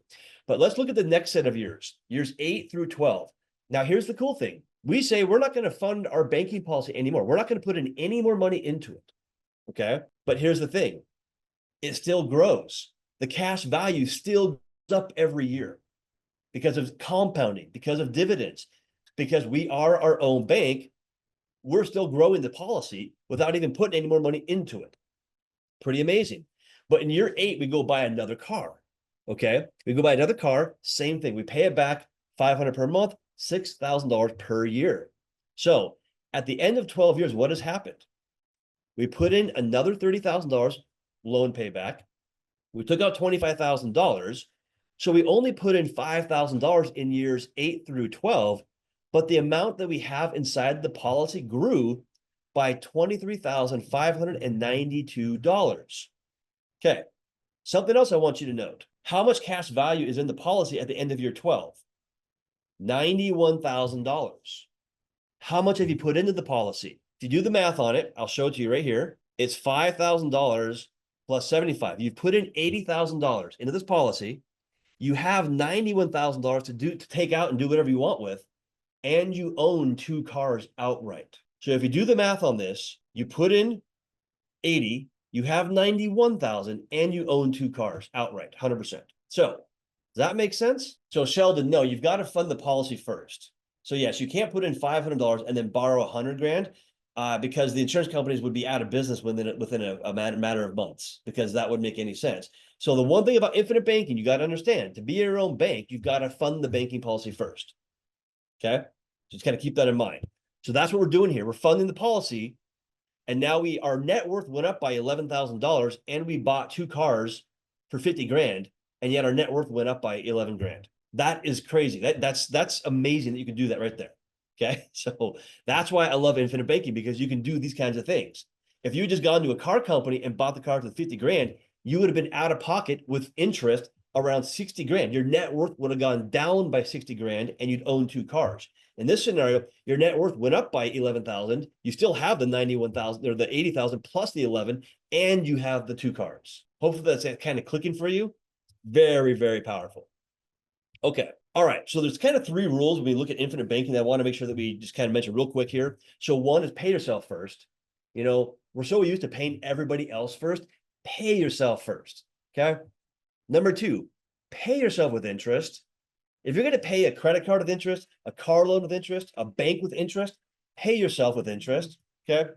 But let's look at the next set of years 8 through 12. Now, here's the cool thing. We say we're not going to fund our banking policy anymore. We're not going to put in any more money into it. Okay. But here's the thing. It still grows. The cash value still goes up every year because of compounding, because of dividends, because we are our own bank. We're still growing the policy without even putting any more money into it. Pretty amazing. But in year 8, we go buy another car. Okay. We go buy another car. Same thing. We pay it back $500 per month, $6,000 per year. So at the end of 12 years, what has happened? We put in another $30,000 loan payback. We took out $25,000. So we only put in $5,000 in years 8 through 12. But the amount that we have inside the policy grew by $23,592. Okay. Something else I want you to note. How much cash value is in the policy at the end of year 12? $91,000. How much have you put into the policy? If you do the math on it, I'll show it to you right here. It's $5,000 plus 75. You've put in $80,000 into this policy. You have $91,000 to take out and do whatever you want with. And you own 2 cars outright. So if you do the math on this, you put in 80, you have 91,000, and you own 2 cars outright, 100%. So does that make sense? So Sheldon, no, you've got to fund the policy first. So yes, you can't put in $500 and then borrow $100,000 because the insurance companies would be out of business within a matter of months, because that wouldn't make any sense. So the one thing about infinite banking, you got to understand, to be your own bank, you've got to fund the banking policy first. Okay. Just kind of keep that in mind. So that's what we're doing here. We're funding the policy. And now our net worth went up by $11,000 and we bought 2 cars for $50,000. And yet our net worth went up by $11,000. That is crazy. That's amazing that you can do that right there. Okay. So that's why I love infinite banking, because you can do these kinds of things. If you had just gone to a car company and bought the car for $50,000, you would have been out of pocket with interest around $60,000. Your net worth would have gone down by $60,000 and you'd own 2 cars. In this scenario, your net worth went up by 11,000. You still have the 91,000 or the 80,000 plus the 11, and you have the 2 cars. Hopefully that's kind of clicking for you. Very, very powerful. Okay. All right. So there's kind of 3 rules when we look at infinite banking that I want to make sure that we just kind of mention real quick here. So one is pay yourself first. You know, we're so used to paying everybody else first. Pay yourself first. Okay. Number 2, pay yourself with interest. If you're going to pay a credit card with interest, a car loan with interest, a bank with interest, pay yourself with interest. Okay.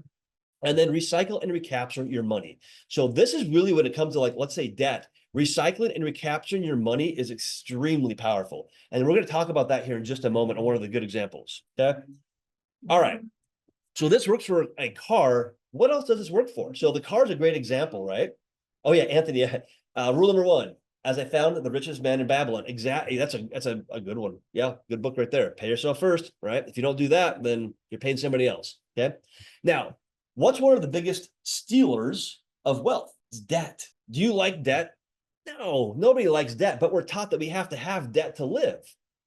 And then recycle and recapture your money. So this is really when it comes to, like, let's say debt. Recycling and recapturing your money is extremely powerful. And we're going to talk about that here in just a moment on one of the good examples. Okay. All right. So this works for a car. What else does this work for? So the car is a great example, right? Oh yeah, Anthony. Rule number 1, as I found the richest man in Babylon. Exactly. That's a good one. Yeah, good book right there. Pay yourself first, right? If you don't do that, then you're paying somebody else. Okay. Now, what's one of the biggest stealers of wealth? It's debt. Do you like debt? No, nobody likes debt, but we're taught that we have to have debt to live,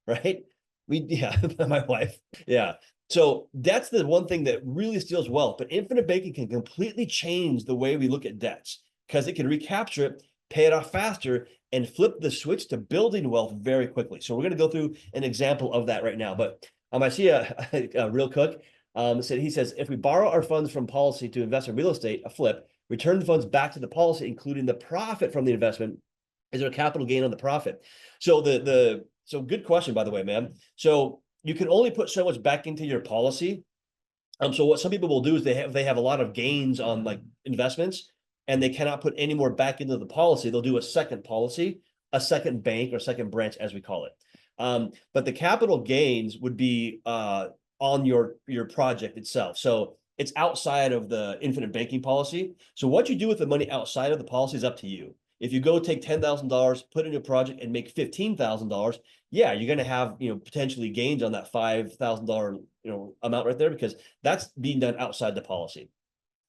right? Yeah, my wife. Yeah. So that's the one thing that really steals wealth, but infinite banking can completely change the way we look at debts because it can recapture it, pay it off faster, and flip the switch to building wealth very quickly. So we're going to go through an example of that right now. But I see a real cook. He says, if we borrow our funds from policy to invest in real estate, a flip, return the funds back to the policy, including the profit from the investment, is there a capital gain on the profit? So so good question, by the way, man. So you can only put so much back into your policy. So what some people will do is they have a lot of gains on, like, investments, and they cannot put any more back into the policy. They'll do a second policy, a second bank, or second branch, as we call it. But the capital gains would be on your project itself. So it's outside of the infinite banking policy. So what you do with the money outside of the policy is up to you. If you go take $10,000, put in a project and make $15,000, yeah, you're going to have, potentially gains on that $5,000, amount right there, because that's being done outside the policy.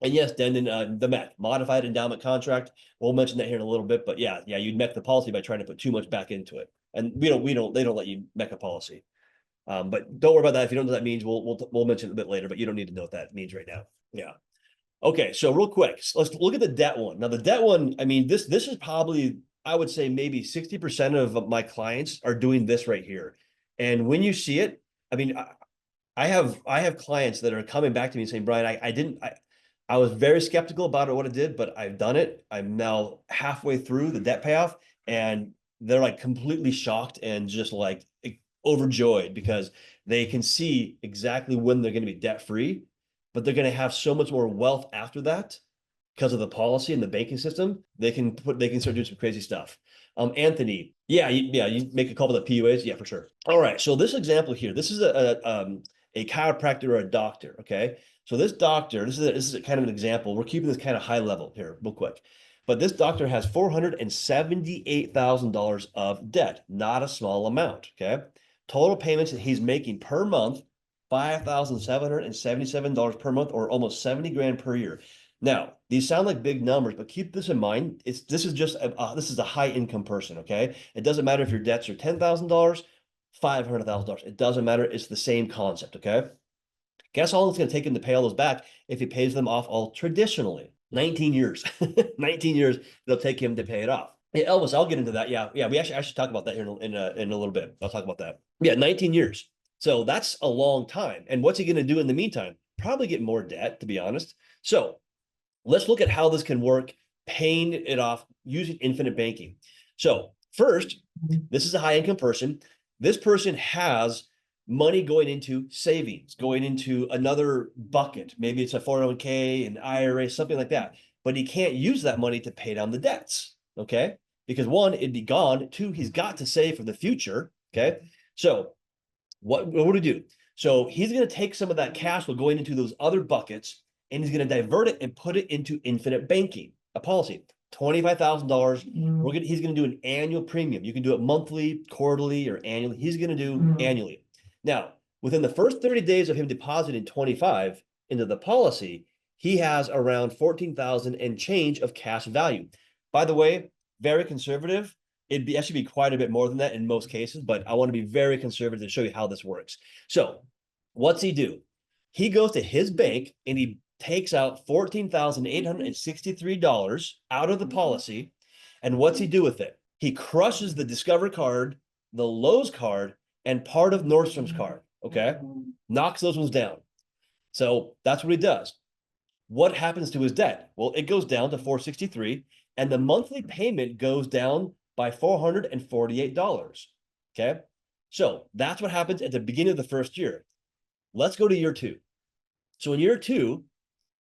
And yes, then the MEC, modified endowment contract, we'll mention that here in a little bit, but yeah, you'd MEC the policy by trying to put too much back into it. And they don't let you MEC a policy. But don't worry about that. If you don't know what that means, we'll mention it a bit later, but you don't need to know what that means right now. Yeah. Okay, so real quick, let's look at the debt one. Now, the debt one, I mean, this is probably, I would say maybe 60% of my clients are doing this right here. And when you see it, I mean, I have clients that are coming back to me and saying, Brian, I was very skeptical about what it did, but I've done it. I'm now halfway through the debt payoff, and they're like completely shocked and just like overjoyed because they can see exactly when they're going to be debt free, but they're going to have so much more wealth after that because of the policy and the banking system. They can start doing some crazy stuff. Anthony, you make a couple of PUAs, yeah, for sure. All right, so this example here, this is a chiropractor or a doctor. Okay, so this doctor, this is kind of an example. We're keeping this kind of high level here, real quick. But this doctor has $478,000 of debt, not a small amount. Okay, total payments that he's making per month, $5,777 per month, or almost 70 grand per year. Now, these sound like big numbers, but keep this in mind. This is a high income person. Okay, it doesn't matter if your debts are $10,000, $500,000. It doesn't matter. It's the same concept. Okay. Guess how long it's going to take him to pay all those back if he pays them off all traditionally? 19 years. 19 years it'll take him to pay it off. Hey, Elvis, I'll get into that. Yeah. I should talk about that here in a little bit. I'll talk about that. Yeah, 19 years. So that's a long time. And what's he going to do in the meantime? Probably get more debt, to be honest. So let's look at how this can work, paying it off using infinite banking. So first, this is a high income person. This person has money going into savings, going into another bucket. Maybe it's a 401k, an IRA, something like that. But he can't use that money to pay down the debts, okay? Because one, it'd be gone. Two, he's got to save for the future, okay? So what would he do? So he's going to take some of that cash flow going into those other buckets, and he's going to divert it and put it into infinite banking, a policy. $25,000. He's going to do an annual premium. You can do it monthly, quarterly, or annually. He's going to do annually. Now, within the first 30 days of him depositing 25 into the policy, he has around 14,000 and change of cash value. By the way, very conservative. It'd actually be quite a bit more than that in most cases, but I want to be very conservative to show you how this works. So what's he do? He goes to his bank and he takes out $14,863 out of the policy, And what's he do with it? He crushes the Discover card, the Lowe's card, and part of Nordstrom's card, okay? Knocks those ones down. So that's what he does. What happens to his debt? Well, it goes down to $463, and the monthly payment goes down by $448, okay? So that's what happens at the beginning of the first year. Let's go to year 2. So in year 2,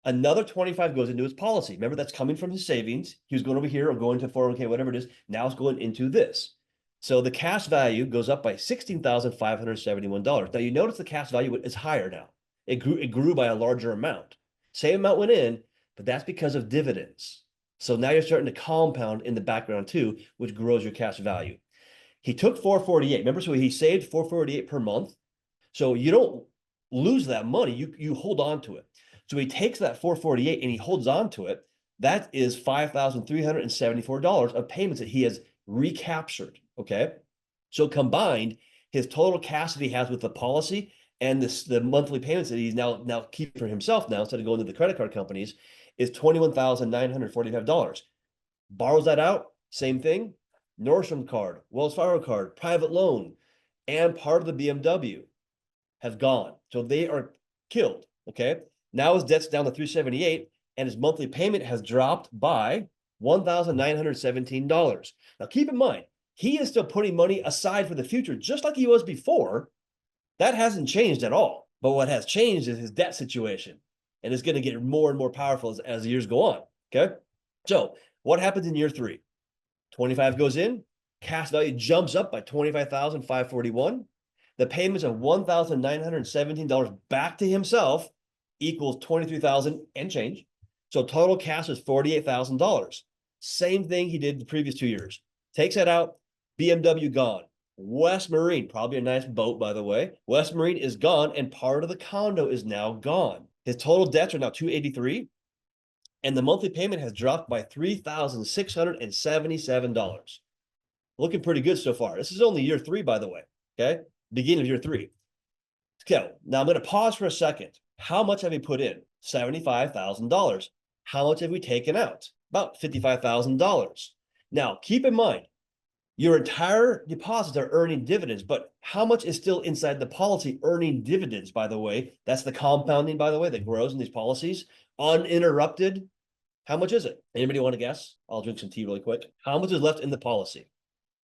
another 25 goes into his policy. Remember, that's coming from his savings. He was going over here or going to 401k, whatever it is. Now it's going into this. So the cash value goes up by $16,571. Now you notice the cash value is higher now. It grew by a larger amount. Same amount went in, but that's because of dividends. So now you're starting to compound in the background too, which grows your cash value. He took 448. Remember, so he saved 448 per month. So you don't lose that money. You hold on to it. So he takes that 448 and he holds on to it. That is $5,374 of payments that he has recaptured. Okay. So combined, his total cash that he has with the policy and the monthly payments that he's now keeping for himself now, instead of going to the credit card companies, is $21,945. Borrows that out, same thing. Nordstrom card, Wells Fargo card, private loan, and part of the BMW has gone. So they are killed, okay? Now his debt's down to $378, and his monthly payment has dropped by $1,917. Now keep in mind, he is still putting money aside for the future, just like he was before. That hasn't changed at all. But what has changed is his debt situation, and it's going to get more and more powerful as the years go on, okay? So what happens in year 3? 25 goes in, cash value jumps up by $25,541. The payments of $1,917 back to himself equals $23,000 and change. So total cash is $48,000. Same thing he did the previous 2 years. Takes that out, BMW gone. West Marine, probably a nice boat, by the way. West Marine is gone, and part of the condo is now gone. His total debts are now $283. And the monthly payment has dropped by $3,677. Looking pretty good so far. This is only year 3, by the way, okay? Beginning of year 3. Okay, now I'm going to pause for a second. How much have we put in? $75,000. How much have we taken out? About $55,000. Now, keep in mind, your entire deposits are earning dividends, but how much is still inside the policy earning dividends, by the way? That's the compounding, by the way, that grows in these policies. Uninterrupted. How much is it? Anybody want to guess? I'll drink some tea really quick. How much is left in the policy?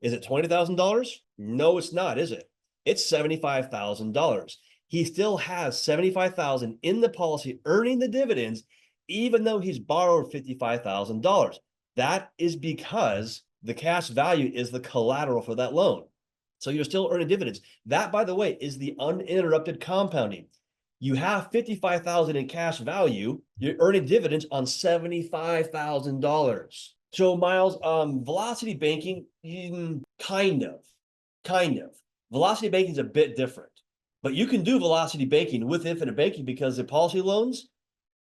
Is it $20,000? No, it's not, is it? It's $75,000. He still has $75,000 in the policy earning the dividends, even though he's borrowed $55,000. That is because the cash value is the collateral for that loan. So you're still earning dividends. That, by the way, is the uninterrupted compounding. You have $55,000 in cash value. You're earning dividends on $75,000. So Miles, velocity banking, kind of. Velocity banking is a bit different, but you can do velocity banking with infinite banking because the policy loans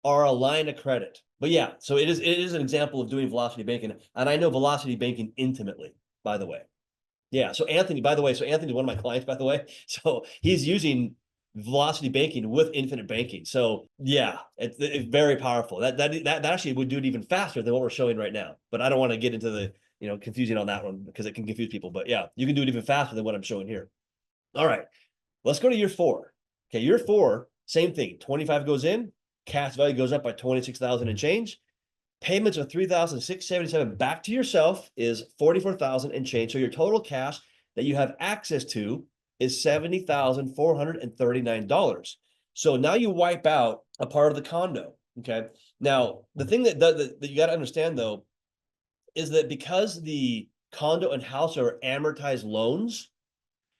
are a line of credit. But yeah, so it is an example of doing velocity banking, and I know velocity banking intimately, by the way. Yeah, so Anthony, by the way, Anthony's one of my clients, by the way. So he's using velocity banking with infinite banking. So yeah, it's very powerful. That actually would do it even faster than what we're showing right now. But I don't want to get into the confusing on that one because it can confuse people. But yeah, you can do it even faster than what I'm showing here. All right, let's go to year 4. Okay, year 4, same thing. 25 goes in, cash value goes up by 26,000 and change. Payments of 3,677 back to yourself is 44,000 and change. So your total cash that you have access to is $70,439. So now you wipe out a part of the condo. Okay. Now the thing that you got to understand though is that because the condo and house are amortized loans,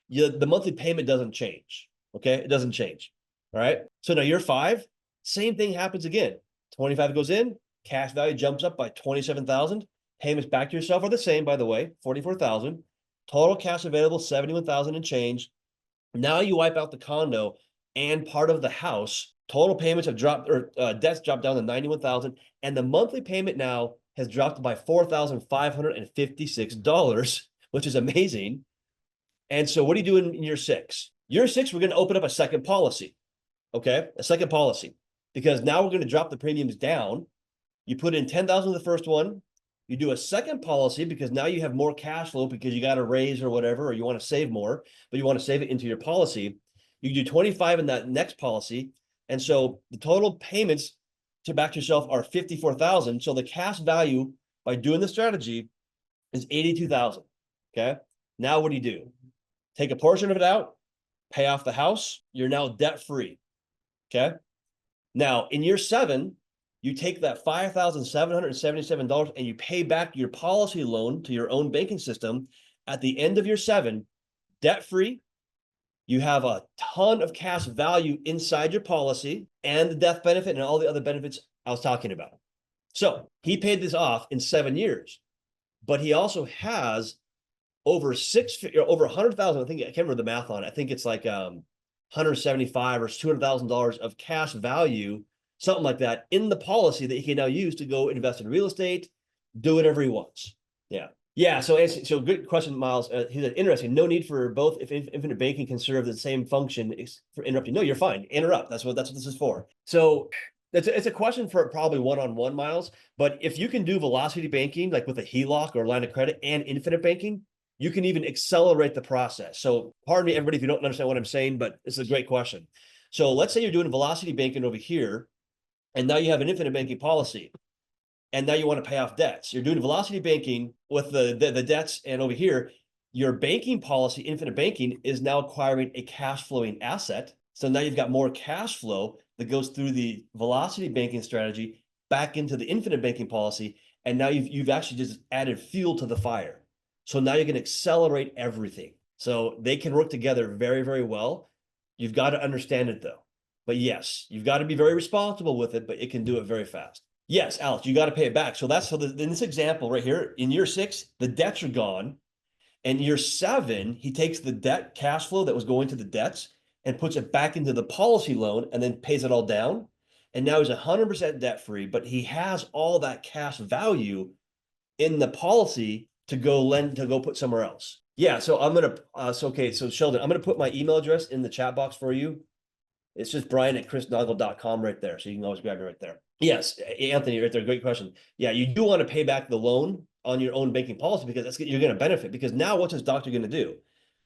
the monthly payment doesn't change. Okay, it doesn't change. All right. So now year 5, same thing happens again. 25 goes in, cash value jumps up by 27,000. Payments back to yourself are the same, by the way, 44,000. Total cash available, 71,000 and change. Now you wipe out the condo and part of the house. Total payments have dropped, or debts dropped down to 91,000, and the monthly payment now has dropped by $4,556, which is amazing. And so what do you do in year 6? Year 6, we're going to open up a second policy. Okay, a second policy, because now we're going to drop the premiums down. You put in 10,000 in the first one, You do a second policy because now you have more cash flow because you got a raise or whatever, or you want to save more, but you want to save it into your policy. You do 25 in that next policy. And so the total payments to back to yourself are 54,000. So the cash value by doing the strategy is 82,000. Okay. Now what do? Take a portion of it out, pay off the house. You're now debt free. Okay. Now in year 7, you take that $5,777 and you pay back your policy loan to your own banking system. At the end of year 7, debt free. You have a ton of cash value inside your policy and the death benefit and all the other benefits I was talking about. So he paid this off in 7 years, but he also has over 100,000. I can't remember the math on it. I think it's like 175 or $200,000 of cash value, something like that, in the policy that he can now use to go invest in real estate, do whatever he wants. Yeah. So good question, Miles. He said, interesting. No need for both if infinite banking can serve the same function for interrupting. No, you're fine. Interrupt. That's what this is for. So it's a question for probably one-on-one, Miles. But if you can do velocity banking, like with a HELOC or line of credit and infinite banking, you can even accelerate the process. So pardon me, everybody, if you don't understand what I'm saying, but it's a great question. So let's say you're doing velocity banking over here, and now you have an infinite banking policy. And now you want to pay off debts. You're doing velocity banking with the debts, and over here, your banking policy, infinite banking, is now acquiring a cash flowing asset. So now you've got more cash flow that goes through the velocity banking strategy back into the infinite banking policy. And now you've actually just added fuel to the fire. So now you can accelerate everything. So they can work together very, very well. You've got to understand it though. But yes, you've got to be very responsible with it, but it can do it very fast. Yes, Alex, you got to pay it back. So in this example right here, in year 6, the debts are gone. And year 7, he takes the debt cash flow that was going to the debts and puts it back into the policy loan and then pays it all down. And now he's 100% debt free, but he has all that cash value in the policy to go put somewhere else. Yeah, so I'm going to, so Sheldon, I'm going to put my email address in the chat box for you. It's just brian@chrisnaugle.com right there. So you can always grab it right there. Yes, Anthony, right there. Great question. Yeah, you do want to pay back the loan on your own banking policy because you're going to benefit. Because now what's his doctor going to do?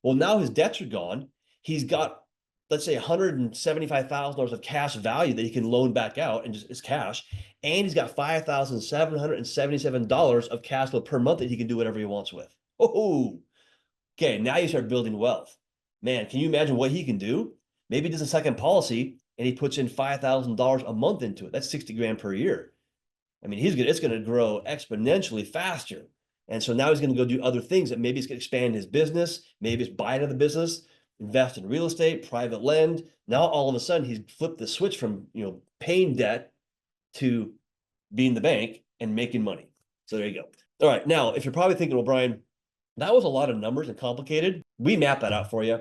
Well, now his debts are gone. He's got, let's say, $175,000 of cash value that he can loan back out and just as cash. And he's got $5,777 of cash flow per month that he can do whatever he wants with. Oh, okay. Now you start building wealth. Man, can you imagine what he can do? Maybe he does a second policy and he puts in $5,000 a month into it. That's 60 grand per year. I mean, it's going to grow exponentially faster. And so now he's going to go do other things that maybe he's going to expand his business. Maybe it's buy another business, invest in real estate, private lend. Now, all of a sudden he's flipped the switch from, paying debt to being the bank and making money. So there you go. All right. Now, if you're probably thinking, well, Brian, that was a lot of numbers and complicated. We map that out for you.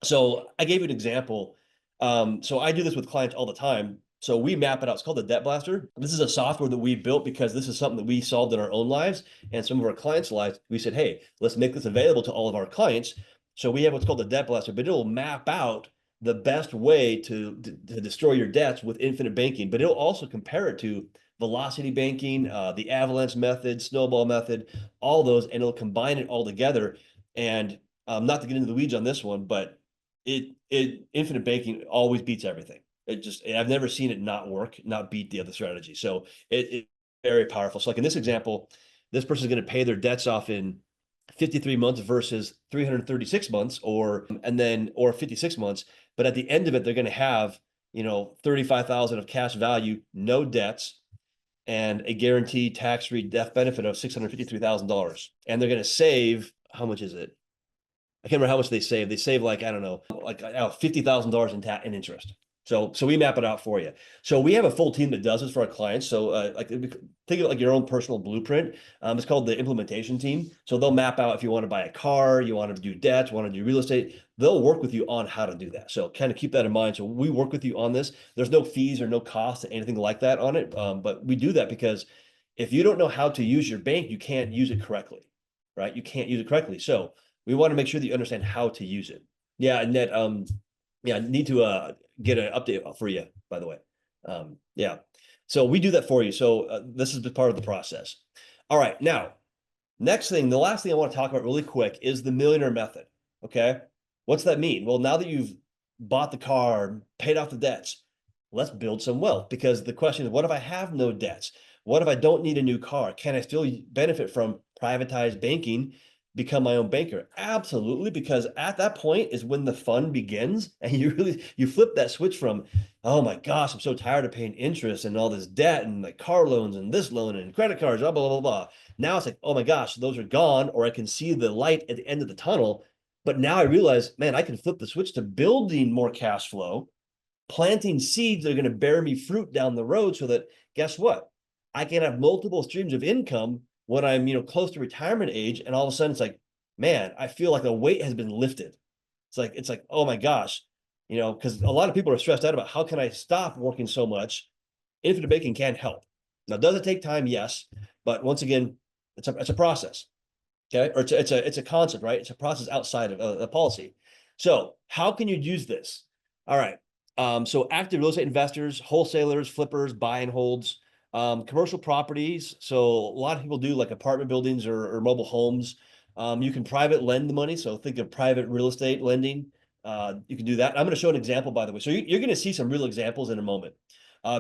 So I gave you an example. So I do this with clients all the time. So we map it out. It's called the Debt Blaster. This is a software that we built because this is something that we solved in our own lives and some of our clients' lives. We said, hey, let's make this available to all of our clients. So we have what's called the Debt Blaster, but it'll map out the best way to destroy your debts with infinite banking. But it'll also compare it to velocity banking, the avalanche method, snowball method, all those, and it'll combine it all together. And not to get into the weeds on this one, but infinite banking always beats everything. I've never seen it not work, not beat the other strategy. So it's very powerful. So like in this example, this person is going to pay their debts off in 53 months versus 336 months or 56 months. But at the end of it, they're going to have, 35,000 of cash value, no debts, and a guaranteed tax-free death benefit of $653,000. And they're going to save, how much is it? I can't remember how much they save. They save $50,000 in interest. So we map it out for you. So we have a full team that does this for our clients. So think of it like your own personal blueprint. It's called the implementation team. So they'll map out if you want to buy a car, you want to do debt, want to do real estate. They'll work with you on how to do that. So kind of keep that in mind. So we work with you on this. There's no fees or no cost or anything like that on it. But we do that because if you don't know how to use your bank, you can't use it correctly, right? You can't use it correctly. So we want to make sure that you understand how to use it. Yeah, and that I need to get an update for you, by the way. So we do that for you. So this is part of the process. All right, now, next thing, the last thing I want to talk about really quick is the millionaire method, okay? What's that mean? Well, now that you've bought the car, paid off the debts, let's build some wealth, because the question is, what if I have no debts? What if I don't need a new car? Can I still benefit from privatized banking, become my own banker? Absolutely, because at that point is when the fun begins, and you flip that switch from, oh my gosh, I'm so tired of paying interest and all this debt and like car loans and this loan and credit cards, blah, blah, blah, blah. Now it's like, oh my gosh, those are gone, or I can see the light at the end of the tunnel. But now I realize, man, I can flip the switch to building more cash flow, planting seeds that are going to bear me fruit down the road, so that, guess what? I can have multiple streams of income when I'm, close to retirement age. And all of a sudden it's like, man, I feel like the weight has been lifted. It's like, oh my gosh, because a lot of people are stressed out about, how can I stop working so much? Infinite banking can help. Now, does it take time? Yes. But once again, it's a process. Okay. Or it's a concept, right? It's a process outside of the policy. So how can you use this? All right. So active real estate investors, wholesalers, flippers, buy and holds, commercial properties. So a lot of people do like apartment buildings or mobile homes. You can private lend the money. So think of private real estate lending. You can do that. I'm going to show an example, by the way. So you're going to see some real examples in a moment.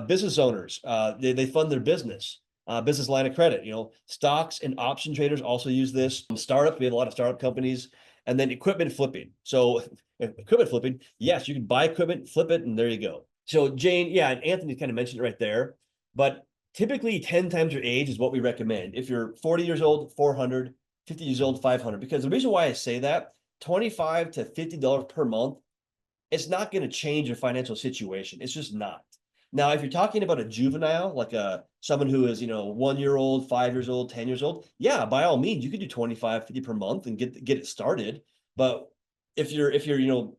Business owners, they fund their business. Business line of credit, stocks and option traders also use this. Startup, we have a lot of startup companies. And then equipment flipping. So equipment flipping, yes, you can buy equipment, flip it, and there you go. So Jane, yeah, and Anthony kind of mentioned it right there, but typically 10 times your age is what we recommend. If you're 40 years old, 400, 50 years old, 500, because the reason why I say that, $25 to $50 per month, it's not going to change your financial situation. It's just not. Now, if you're talking about a juvenile, like someone who is, 1 year old, 5 years old, 10 years old, yeah, by all means, you could do 25, 50 per month and get it started. But if you're 30s,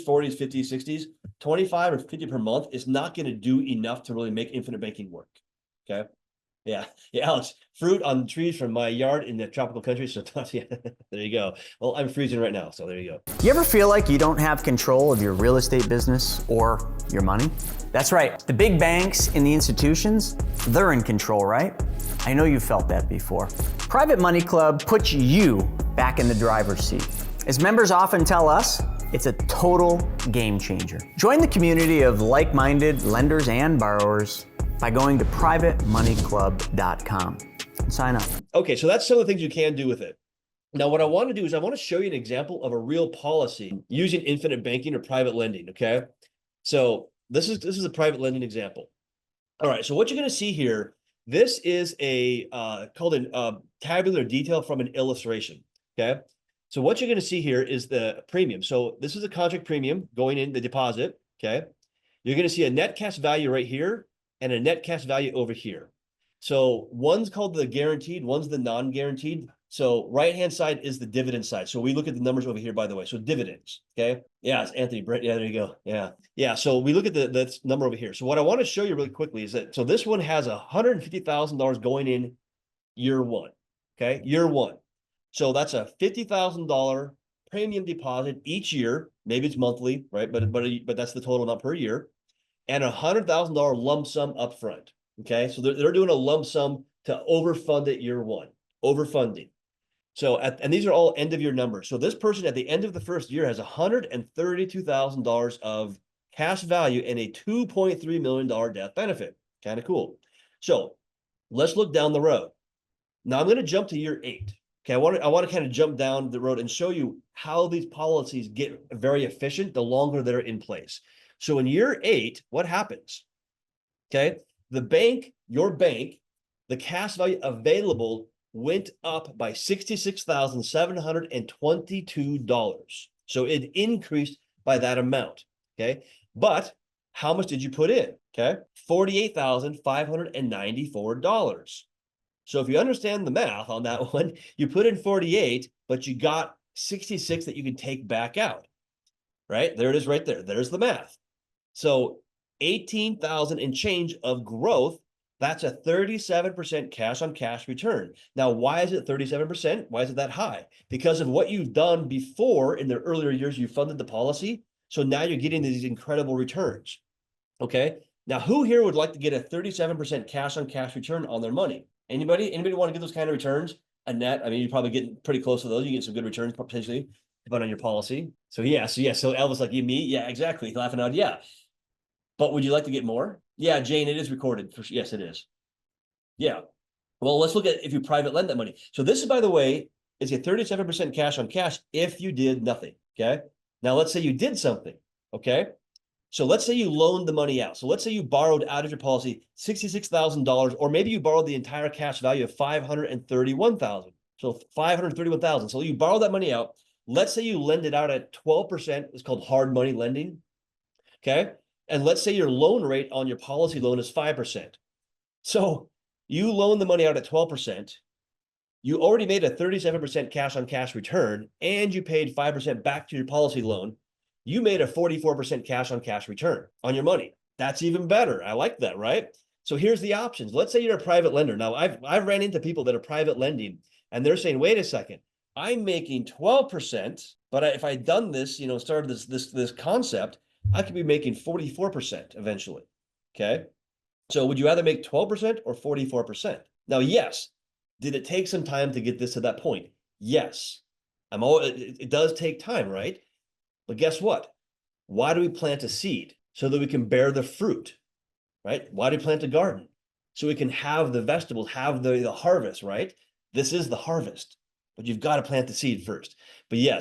40s, 50s, 60s, 25 or 50 per month is not going to do enough to really make infinite banking work. Okay. Yeah, Alex, fruit on trees from my yard in the tropical country. So yeah, there you go. Well, I'm freezing right now, so there you go. You ever feel like you don't have control of your real estate business or your money? That's right. The big banks and the institutions, they're in control, right? I know you've felt that before. Private Money Club puts you back in the driver's seat. As members often tell us, it's a total game changer. Join the community of like-minded lenders and borrowers by going to privatemoneyclub.com and sign up. Okay, so that's some of the things you can do with it. Now, what I want to do is I want to show you an example of a real policy using infinite banking or private lending, okay? So this is a private lending example. All right, so what you're going to see here, this is a called a tabular detail from an illustration, okay? So what you're going to see here is the premium. So this is a contract premium going in the deposit, okay? You're going to see a net cash value right here and a net cash value over here. So one's called the guaranteed, one's the non-guaranteed. So right-hand side is the dividend side. So we look at the numbers over here, by the way. So dividends, okay? Yeah, it's Anthony Brett. Yeah, there you go. Yeah. So we look at the number over here. So what I want to show you really quickly is that, so this one has $150,000 going in year one, okay? Year one. So that's a $50,000 premium deposit each year. Maybe it's monthly, right? But that's the total amount per year. And $100,000 lump sum upfront. Okay, so they're doing a lump sum to overfund it year one, overfunding. So and these are all end of year numbers. So this person at the end of the first year has $132,000 of cash value and a $2.3 million death benefit. Kind of cool. So let's look down the road. Now I'm going to jump to year 8. Okay, I want to kind of jump down the road and show you how these policies get very efficient the longer they're in place. So in year 8, what happens? Okay, the bank, your bank, the cash value available went up by $66,722. So it increased by that amount. Okay, but how much did you put in? Okay, $48,594. So if you understand the math on that one, you put in 48, but you got 66 that you can take back out. Right? There it is right there. There's the math. So 18,000 and change of growth, that's a 37% cash on cash return. Now, why is it 37%? Why is it that high? Because of what you've done before in the earlier years, you funded the policy. So now you're getting these incredible returns. Okay. Now, who here would like to get a 37% cash on cash return on their money? Anybody want to get those kind of returns? A net, I mean, you're probably getting pretty close to those. You get some good returns potentially, depending on your policy. So so Elvis, like you, me, yeah, exactly. Laughing out, yeah. But would you like to get more? Yeah, Jane, it is recorded. Yes, it is. Yeah. Well, let's look at if you private lend that money. So this is, by the way, is a 37% cash on cash if you did nothing. Okay. Now let's say you did something. Okay. So let's say you loaned the money out. So let's say you borrowed out of your policy $66,000, or maybe you borrowed the entire cash value of $531,000. So $531,000. So you borrow that money out. Let's say you lend it out at 12%. It's called hard money lending. Okay. And let's say your loan rate on your policy loan is 5%. So you loan the money out at 12%. You already made a 37% cash on cash return, and you paid 5% back to your policy loan. You made a 44% cash on cash return on your money. That's even better. I like that, right? So here's the options. Let's say you're a private lender. Now, I've ran into people that are private lending, and they're saying, wait a second, I'm making 12%, but if I'd done this, started this concept, I could be making 44% eventually. Okay. So would you rather make 12% or 44%? Now, yes. Did it take some time to get this to that point? Yes. It does take time, right? But guess what? Why do we plant a seed? So that we can bear the fruit, right? Why do we plant a garden? So we can have the vegetables, have the harvest, right? This is the harvest, but you've got to plant the seed first. But yeah,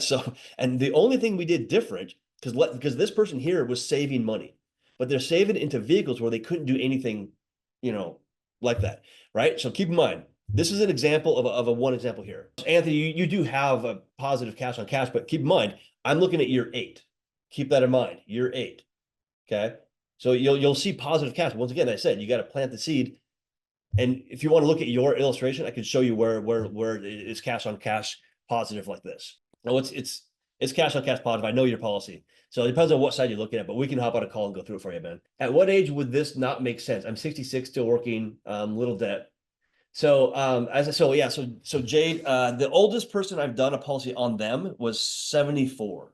and the only thing we did different, because this person here was saving money, but they're saving into vehicles where they couldn't do anything, like that, right? So keep in mind, this is an example of a one example here. Anthony, you do have a positive cash on cash, but keep in mind, I'm looking at year 8. Keep that in mind, year 8. Okay. So you'll see positive cash. Once again, I said, you got to plant the seed. And if you want to look at your illustration, I could show you where it's cash on cash positive like this. No, it's cash on cash positive. I know your policy. So it depends on what side you're looking at, but we can hop on a call and go through it for you, man. At what age would this not make sense? I'm 66, still working, little debt. So so Jade, the oldest person I've done a policy on them was 74.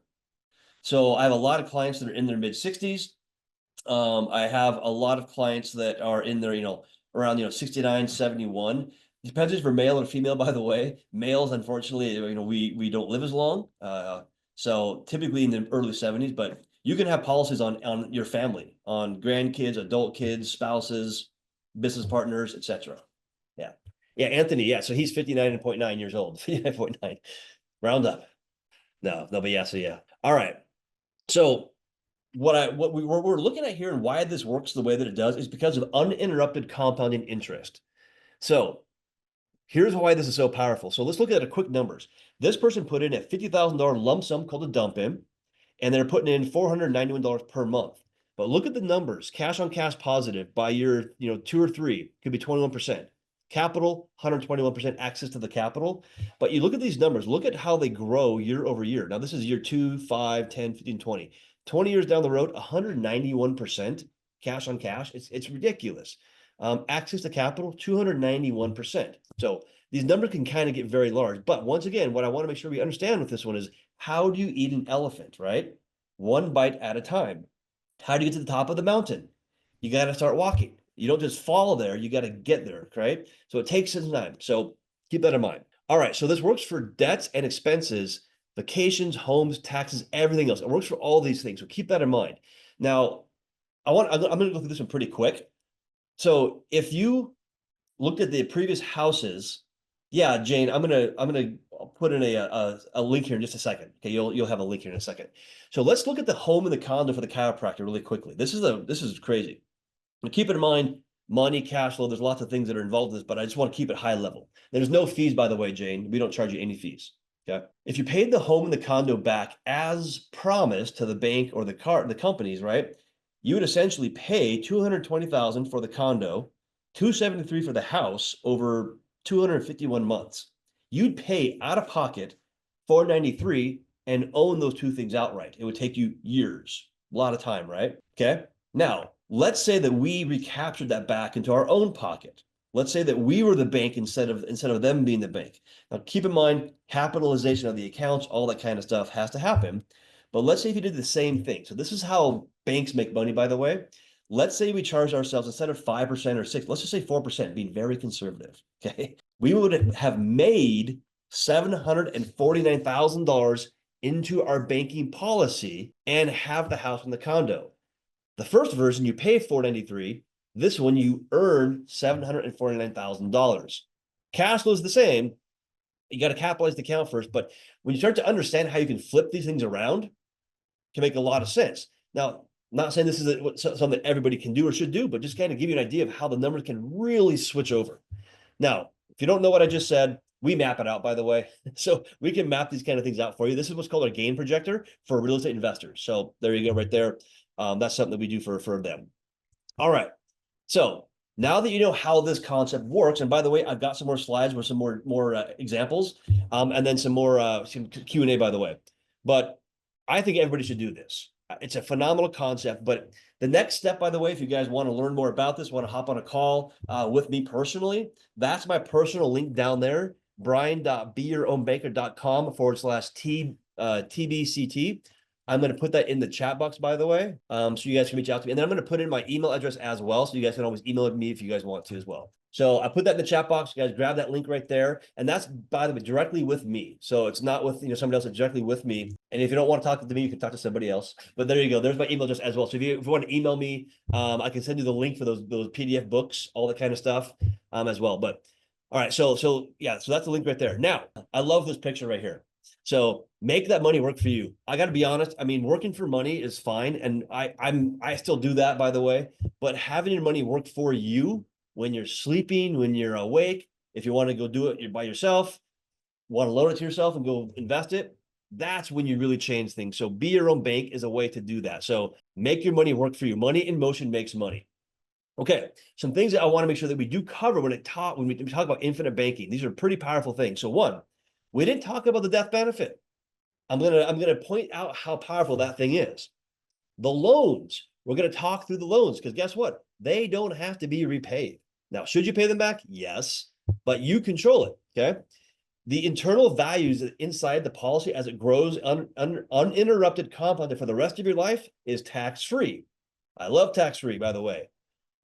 So I have a lot of clients that are in their mid 60s. I have a lot of clients that are in their, around 69, 71. Depends if you're male or female, by the way. Males, unfortunately, we don't live as long. So typically in the early 70s, but you can have policies on your family, on grandkids, adult kids, spouses, business partners, etc. Yeah, Anthony. Yeah, so he's 59.9 years old. 59.9. Round up. No, but yeah. So yeah. All right. So what we're looking at here and why this works the way that it does is because of uninterrupted compounding interest. So here's why this is so powerful. So let's look at the quick numbers. This person put in a $50,000 lump sum called a dump in, and they're putting in $491 per month. But look at the numbers. Cash on cash positive by year 2 or 3 could be 21%. Capital, 121% access to the capital. But you look at these numbers, look at how they grow year over year. Now, this is year 2, 5, 10, 15, 20. 20 years down the road, 191% cash on cash. It's ridiculous. Access to capital, 291%. So these numbers can kind of get very large. But once again, what I want to make sure we understand with this one is, how do you eat an elephant, right? One bite at a time. How do you get to the top of the mountain? You got to start walking. You don't just fall there, you got to get there, right? So it takes some time. So keep that in mind. All right, so this works for debts and expenses, vacations, homes, taxes, everything else. It works for all these things. So keep that in mind. Now, I'm going to go through this one pretty quick. So if you looked at the previous houses, yeah, Jane, I'm gonna put in a link here in just a second. Okay, you'll have a link here in a second. So let's look at the home and the condo for the chiropractor really quickly. This is crazy. Now keep in mind, money, cash flow, there's lots of things that are involved in this, but I just want to keep it high level. There's no fees, by the way, Jane. We don't charge you any fees. Okay. If you paid the home and the condo back as promised to the bank or the companies, right? You would essentially pay $220,000 for the condo, $273,000 for the house over 251 months. You'd pay out of pocket $493,000 and own those two things outright. It would take you years, a lot of time, right? Okay. Now, let's say that we recaptured that back into our own pocket. Let's say that we were the bank instead of them being the bank. Now, keep in mind, capitalization of the accounts, all that kind of stuff has to happen. But let's say if you did the same thing. So this is how banks make money, by the way. let's say we charged ourselves instead of 5% or 6%, let's just say 4%, being very conservative. Okay. We would have made $749,000 into our banking policy and have the house and the condo. The first version, you pay $493,000. This one, you earn $749,000. Cash flow is the same. You got to capitalize the account first. But when you start to understand how you can flip these things around, it can make a lot of sense. Now, I'm not saying this is something that everybody can do or should do, but just kind of give you an idea of how the numbers can really switch over. Now, if you don't know what I just said, we map it out, by the way. So we can map these kind of things out for you. This is what's called a gain projector for real estate investors. So there you go right there. That's something that we do for them. All right. So now that you know how this concept works, and by the way, I've got some more slides with some more examples, and then some more some Q&A, by the way. But I think everybody should do this. It's a phenomenal concept. But the next step, by the way, if you guys want to learn more about this, want to hop on a call with me personally, that's my personal link down there, brian.beyourownbanker.com/TBCT. I'm going to put that in the chat box, by the way, so you guys can reach out to me. And then I'm going to put in my email address as well, so you guys can always email me if you guys want to as well. So I put that in the chat box. You guys grab that link right there. And that's, by the way, directly with me. So it's not with somebody else, it's directly with me. And if you don't want to talk to me, you can talk to somebody else. But there you go. There's my email address as well. So if you want to email me, I can send you the link for those PDF books, all that kind of stuff as well. But all right, so yeah, so that's the link right there. Now, I love this picture right here. So make that money work for you. I got to be honest. I mean, working for money is fine. And I still do that, by the way, but having your money work for you when you're sleeping, when you're awake, if you want to go do it by yourself, want to loan it to yourself and go invest it, that's when you really change things. So be your own bank is a way to do that. So make your money work for you. Money in motion makes money. Okay, some things that I want to make sure that we do cover when we talk about infinite banking. These are pretty powerful things. So one, we didn't talk about the death benefit. I'm gonna point out how powerful that thing is. The loans, we're gonna talk through the loans because guess what? They don't have to be repaid. Now, should you pay them back? Yes, but you control it. Okay. The internal values inside the policy as it grows uninterrupted, compounded for the rest of your life is tax-free. I love tax-free, by the way.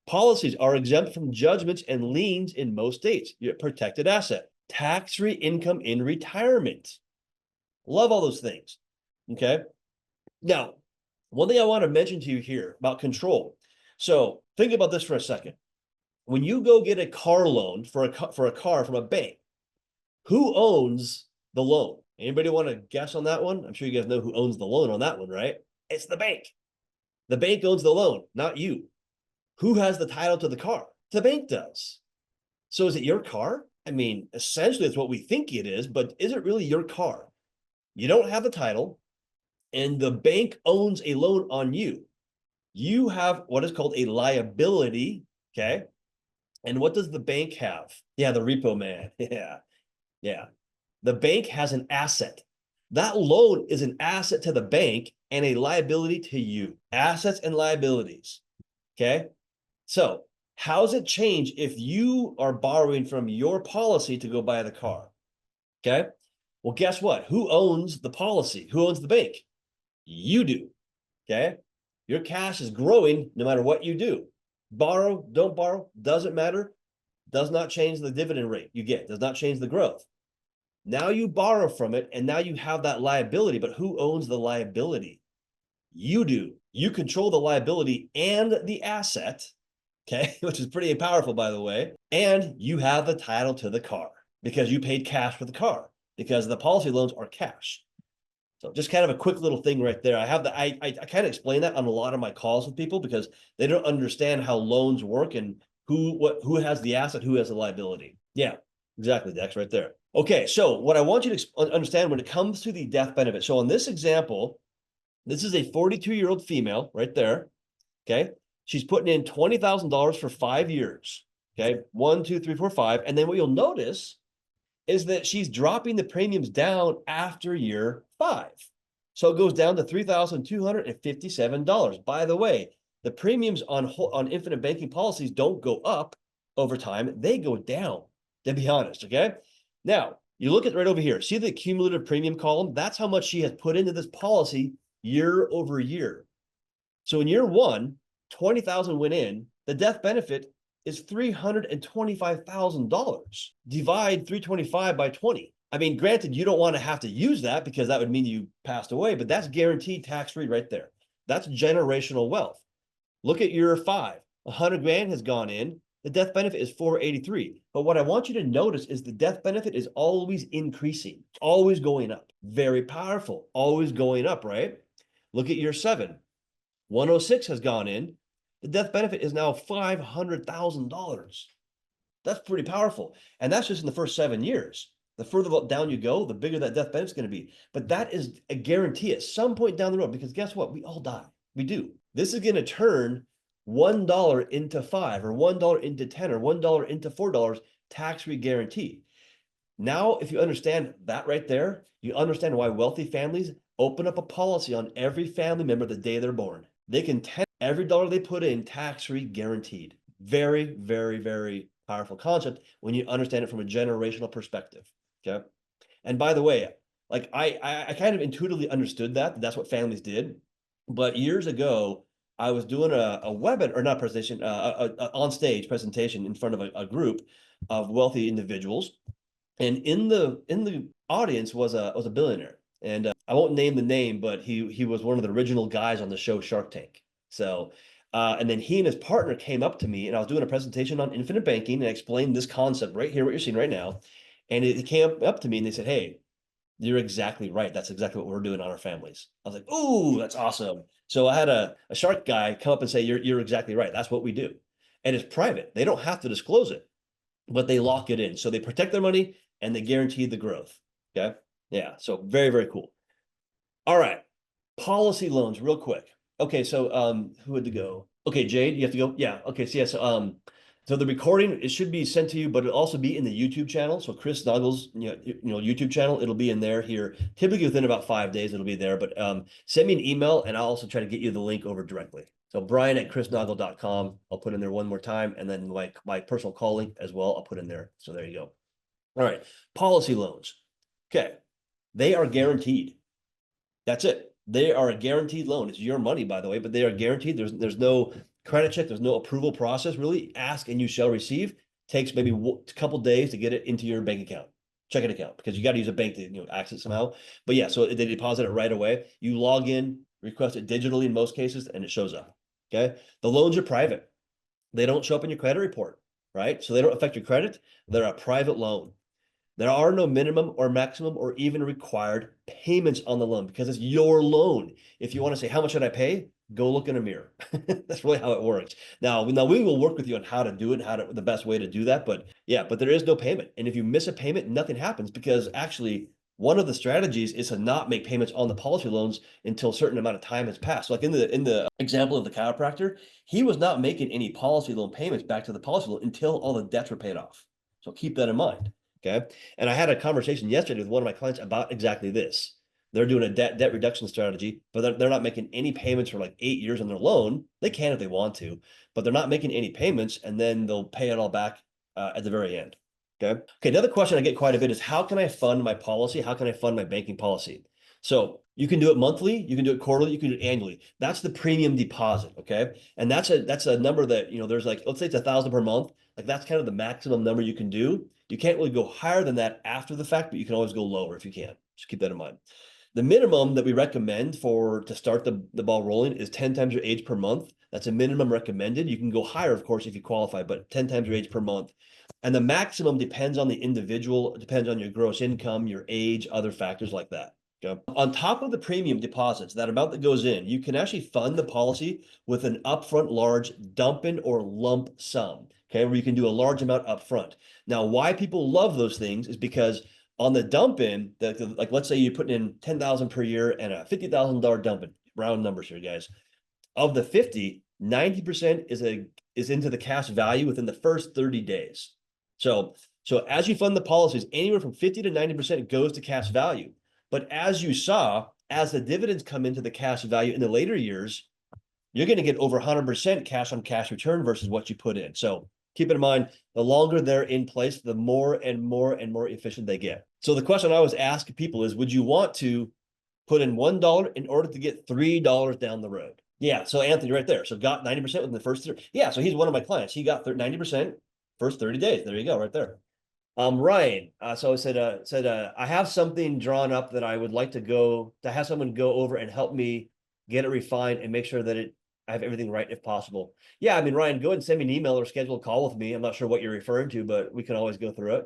Policies are exempt from judgments and liens in most states. You're a protected asset. Tax-free income in retirement. Love all those things. Okay. Now, one thing I want to mention to you here about control. So think about this for a second. When you go get a car loan for a car from a bank, who owns the loan? Anybody want to guess on that one? I'm sure you guys know who owns the loan on that one, right? It's the bank. The bank owns the loan, not you. Who has the title to the car? The bank does. So is it your car? I mean, essentially it's what we think it is, but is it really your car? You don't have the title and the bank owns a loan on you. You have what is called a liability, okay? And what does the bank have? Yeah, the repo man. Yeah. The bank has an asset. That loan is an asset to the bank and a liability to you. Assets and liabilities, okay? So how does it change if you are borrowing from your policy to go buy the car? Okay. Well, guess what? Who owns the policy? Who owns the bank? You do. Okay. Your cash is growing no matter what you do. Borrow, don't borrow, doesn't matter. Does not change the dividend rate you get. Does not change the growth. Now you borrow from it and now you have that liability, but who owns the liability? You do. You control the liability and the asset. Okay, which is pretty powerful, by the way. And you have the title to the car because you paid cash for the car because the policy loans are cash. So just kind of a quick little thing right there. I kind of explain that on a lot of my calls with people because they don't understand how loans work and who has the asset, who has the liability. Yeah, exactly, Dex, right there. Okay, so what I want you to understand when it comes to the death benefit. So in this example, this is a 42-year-old female right there. Okay. She's putting in $20,000 for 5 years. Okay. 1, 2, 3, 4, 5. And then what you'll notice is that she's dropping the premiums down after year 5. So it goes down to $3,257. By the way, the premiums on infinite banking policies don't go up over time. They go down, to be honest. Okay. Now you look at right over here. See the cumulative premium column? That's how much she has put into this policy year over year. So in year 1, 20,000 went in, the death benefit is $325,000. Divide 325 by 20. I mean, granted, you don't want to have to use that because that would mean you passed away, but that's guaranteed tax-free right there. That's generational wealth. Look at year 5, 100 grand has gone in. The death benefit is 483. But what I want you to notice is the death benefit is always increasing, always going up. Very powerful, always going up, right? Look at year 7, 106 has gone in. The death benefit is now $500,000. That's pretty powerful. And that's just in the first 7 years. The further down you go, the bigger that death benefit is going to be. But that is a guarantee at some point down the road, because guess what? We all die. We do. This is going to turn $1 into $5 or $1 into $10 or $1 into $4 tax-free guaranteed. Now, if you understand that right there, you understand why wealthy families open up a policy on every family member the day they're born. They can take every dollar they put in tax-free guaranteed. Very, very, very powerful concept when you understand it from a generational perspective. Okay. And by the way, like I kind of intuitively understood that that's what families did. But years ago, I was doing a webinar, or not presentation, a on-stage presentation in front of a group of wealthy individuals. And in the audience was a billionaire. And I won't name the name, but he was one of the original guys on the show Shark Tank. So, and then he and his partner came up to me, and I was doing a presentation on infinite banking, and I explained this concept right here, what you're seeing right now. And it came up to me and they said, "Hey, you're exactly right. That's exactly what we're doing on our families." I was like, "Ooh, that's awesome." So I had a shark guy come up and say, you're exactly right. That's what we do. And it's private. They don't have to disclose it, but they lock it in. So they protect their money and they guarantee the growth. Okay. Yeah. So very, very cool. All right. Policy loans real quick. Okay. So who had to go? Okay, Jade, you have to go. Yeah. Okay. So yeah. So the recording, it should be sent to you, but it'll also be in the YouTube channel. So Chris Naugle's YouTube channel, it'll be in there here. Typically within about 5 days, it'll be there. But send me an email and I'll also try to get you the link over directly. So brian@chrisnaugle.com. I'll put in there one more time. And then like my personal call link as well, I'll put in there. So there you go. All right. Policy loans. Okay. They are guaranteed. That's it. They are a guaranteed loan. It's your money, by the way, but they are guaranteed. There's no credit check. There's no approval process, really. Ask and you shall receive. Takes maybe a couple days to get it into your bank account, checking account, because you got to use a bank to access somehow. But yeah, so they deposit it right away. You log in, request it digitally in most cases, and it shows up. Okay. The loans are private. They don't show up in your credit report, right? So they don't affect your credit. They're a private loan. There are no minimum or maximum or even required payments on the loan because it's your loan. If you want to say, how much should I pay? Go look in a mirror. That's really how it works. Now we will work with you on how to do it, the best way to do that. But yeah, but there is no payment. And if you miss a payment, nothing happens, because actually one of the strategies is to not make payments on the policy loans until a certain amount of time has passed. So like in the example of the chiropractor, he was not making any policy loan payments back to the policy loan until all the debts were paid off. So keep that in mind. Okay. And I had a conversation yesterday with one of my clients about exactly this. They're doing a debt reduction strategy, but they're not making any payments for like 8 years on their loan. They can if they want to, but they're not making any payments, and then they'll pay it all back at the very end. Okay. Okay. Another question I get quite a bit is, how can I fund my policy? How can I fund my banking policy? So you can do it monthly, you can do it quarterly, you can do it annually. That's the premium deposit. Okay. And that's a number that, there's like, let's say it's $1,000 per month. Like that's kind of the maximum number you can do. You can't really go higher than that after the fact, but you can always go lower if you can. Just keep that in mind. The minimum that we recommend to start the ball rolling is 10 times your age per month. That's a minimum recommended. You can go higher, of course, if you qualify, but 10 times your age per month. And the maximum depends on the individual. It depends on your gross income, your age, other factors like that. Okay. On top of the premium deposits, that amount that goes in, you can actually fund the policy with an upfront large dump-in or lump sum. Okay, where you can do a large amount upfront. Now, why people love those things is because on the dump-in, like let's say you put in $10,000 per year and a $50,000 dump-in, round numbers here, guys. Of the 50, 90% is into the cash value within the first 30 days. So as you fund the policies, anywhere from 50 to 90% goes to cash value. But as you saw, as the dividends come into the cash value in the later years, you're going to get over 100% cash on cash return versus what you put in. So keep in mind, the longer they're in place, the more and more and more efficient they get. So the question I always ask people is, would you want to put in $1 in order to get $3 down the road? Yeah, so Anthony right there. So got 90% within the first 3. Yeah, so he's one of my clients. He got 90% first 30 days. There you go, right there. Ryan, so I said, I have something drawn up that I would like to have someone go over and help me get it refined and make sure that I have everything right if possible. Yeah, I mean, Ryan, go ahead and send me an email or schedule a call with me. I'm not sure what you're referring to, but we can always go through it.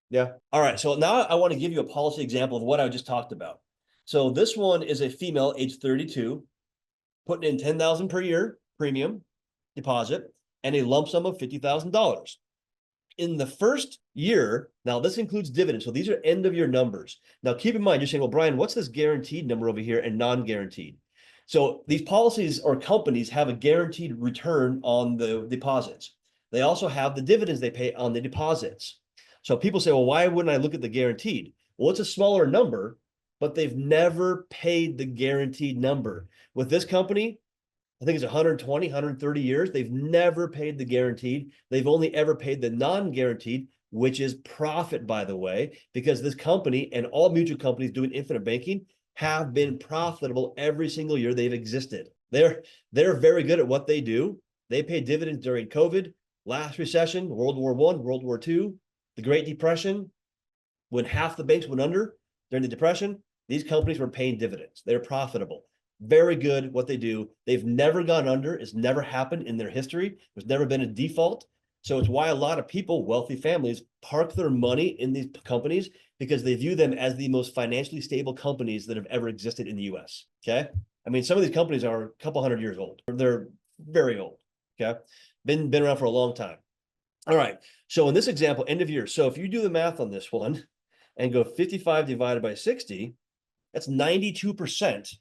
Yeah. All right. So now I want to give you a policy example of what I just talked about. So this one is a female, age 32, putting in 10,000 per year premium deposit and a lump sum of $50,000. In the first year, now this includes dividends. So these are end of year numbers. Now keep in mind, you're saying, well, Brian, what's this guaranteed number over here and non-guaranteed? So these policies or companies have a guaranteed return on the deposits. They also have the dividends they pay on the deposits. So people say, well, why wouldn't I look at the guaranteed? Well, it's a smaller number, but they've never paid the guaranteed number. With this company, I think it's 120, 130 years. They've never paid the guaranteed. They've only ever paid the non-guaranteed, which is profit, by the way, because this company and all mutual companies doing infinite banking have been profitable every single year they've existed. They're very good at what they do. They paid dividends during COVID, last recession, World War I, World War II, the Great Depression, when half the banks went under during the Depression. These companies were paying dividends. They're profitable. Very good at what they do. They've never gone under. It's never happened in their history. There's never been a default. So it's why a lot of people, wealthy families, park their money in these companies because they view them as the most financially stable companies that have ever existed in the US. Okay. I mean, some of these companies are a couple hundred years old. They're very old. Okay. Been around for a long time. All right. So in this example, end of year. So if you do the math on this one and go 55 divided by 60, that's 92%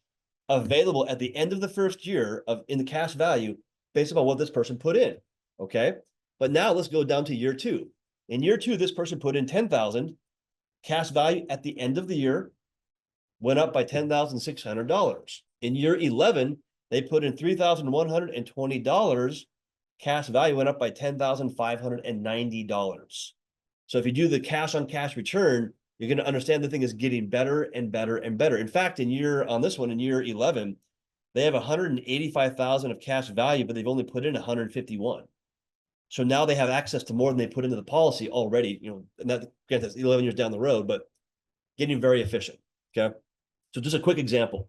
available at the end of the first year in the cash value based upon what this person put in. Okay. But now let's go down to year 2. In year 2, this person put in 10,000. Cash value at the end of the year went up by $10,600. In year 11, they put in $3,120. Cash value went up by $10,590. So if you do the cash on cash return, you're going to understand the thing is getting better and better and better. In fact, in year 11, they have 185,000 of cash value, but they've only put in 151. So now they have access to more than they put into the policy already, and that, granted, that's 11 years down the road, but getting very efficient. Okay. So just a quick example.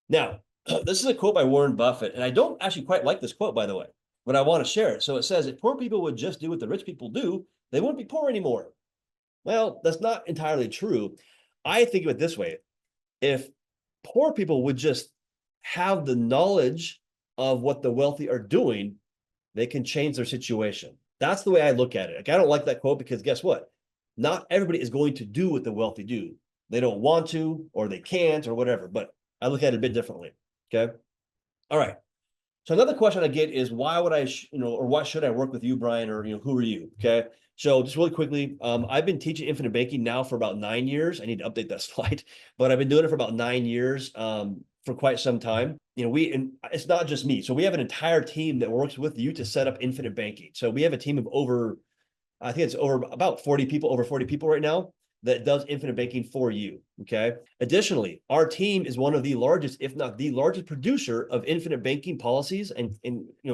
Now, this is a quote by Warren Buffett, and I don't actually quite like this quote, by the way, but I want to share it. So it says, if poor people would just do what the rich people do, they wouldn't be poor anymore. Well, that's not entirely true. I think of it this way. If poor people would just have the knowledge of what the wealthy are doing, they can change their situation. That's the way I look at it. Like, I don't like that quote because guess what? Not everybody is going to do what the wealthy do. They don't want to, or they can't, or whatever, but I look at it a bit differently. Okay. All right. So another question I get is why would I, or why should I work with you, Brian, or, who are you? Okay. So just really quickly, I've been teaching infinite banking now for about 9 years. I need to update that slide, but I've been doing it for about 9 years, for quite some time. And it's not just me. So we have an entire team that works with you to set up infinite banking. So we have a team of I think it's over 40 people right now that does infinite banking for you. Okay. Additionally, our team is one of the largest, if not the largest producer of infinite banking policies and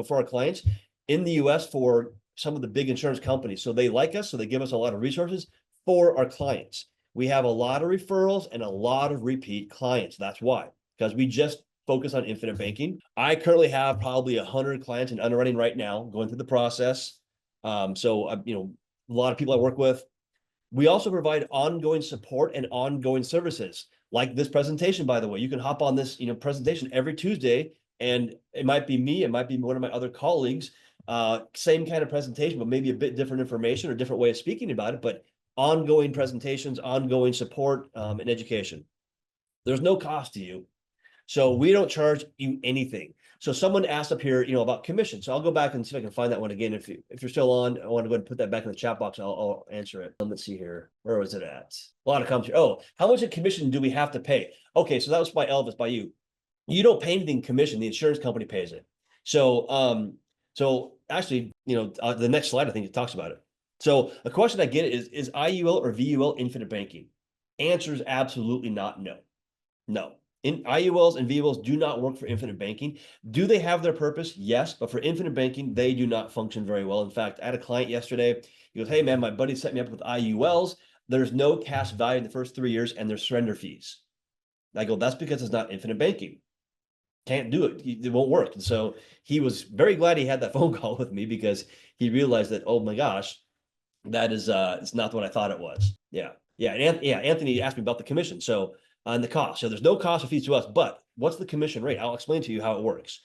for our clients in the US for some of the big insurance companies. So they like us. So they give us a lot of resources for our clients. We have a lot of referrals and a lot of repeat clients. That's why, because we just focus on infinite banking. I currently have probably 100 clients in underwriting right now, going through the process. So a lot of people I work with. We also provide ongoing support and ongoing services like this presentation, by the way. You can hop on this presentation every Tuesday, and it might be me, it might be one of my other colleagues, same kind of presentation, but maybe a bit different information or different way of speaking about it, but ongoing presentations, ongoing support, and education. There's no cost to you. So we don't charge you anything. So someone asked up here, about commission. So I'll go back and see if I can find that one again. If you're still on, I want to go ahead and put that back in the chat box. I'll answer it. Let's see here. Where was it at? A lot of comments here. Oh, how much a commission do we have to pay? Okay, so that was by Elvis, by you. You don't pay anything commission. The insurance company pays it. So, actually, the next slide, I think it talks about it. So a question I get is IUL or VUL infinite banking? Answer is absolutely not no. No. IULs and VULs do not work for infinite banking. Do they have their purpose? Yes, but for infinite banking, they do not function very well. In fact, I had a client yesterday. He goes, "Hey man, my buddy set me up with IULs. There's no cash value in the first 3 years and there's surrender fees." I go, "That's because it's not infinite banking. Can't do it. It won't work." And so he was very glad he had that phone call with me because he realized that, oh my gosh, that is it's not what I thought it was. Yeah. And Anthony asked me about the commission. So on the cost. So there's no cost or fees to us, but what's the commission rate? I'll explain to you how it works.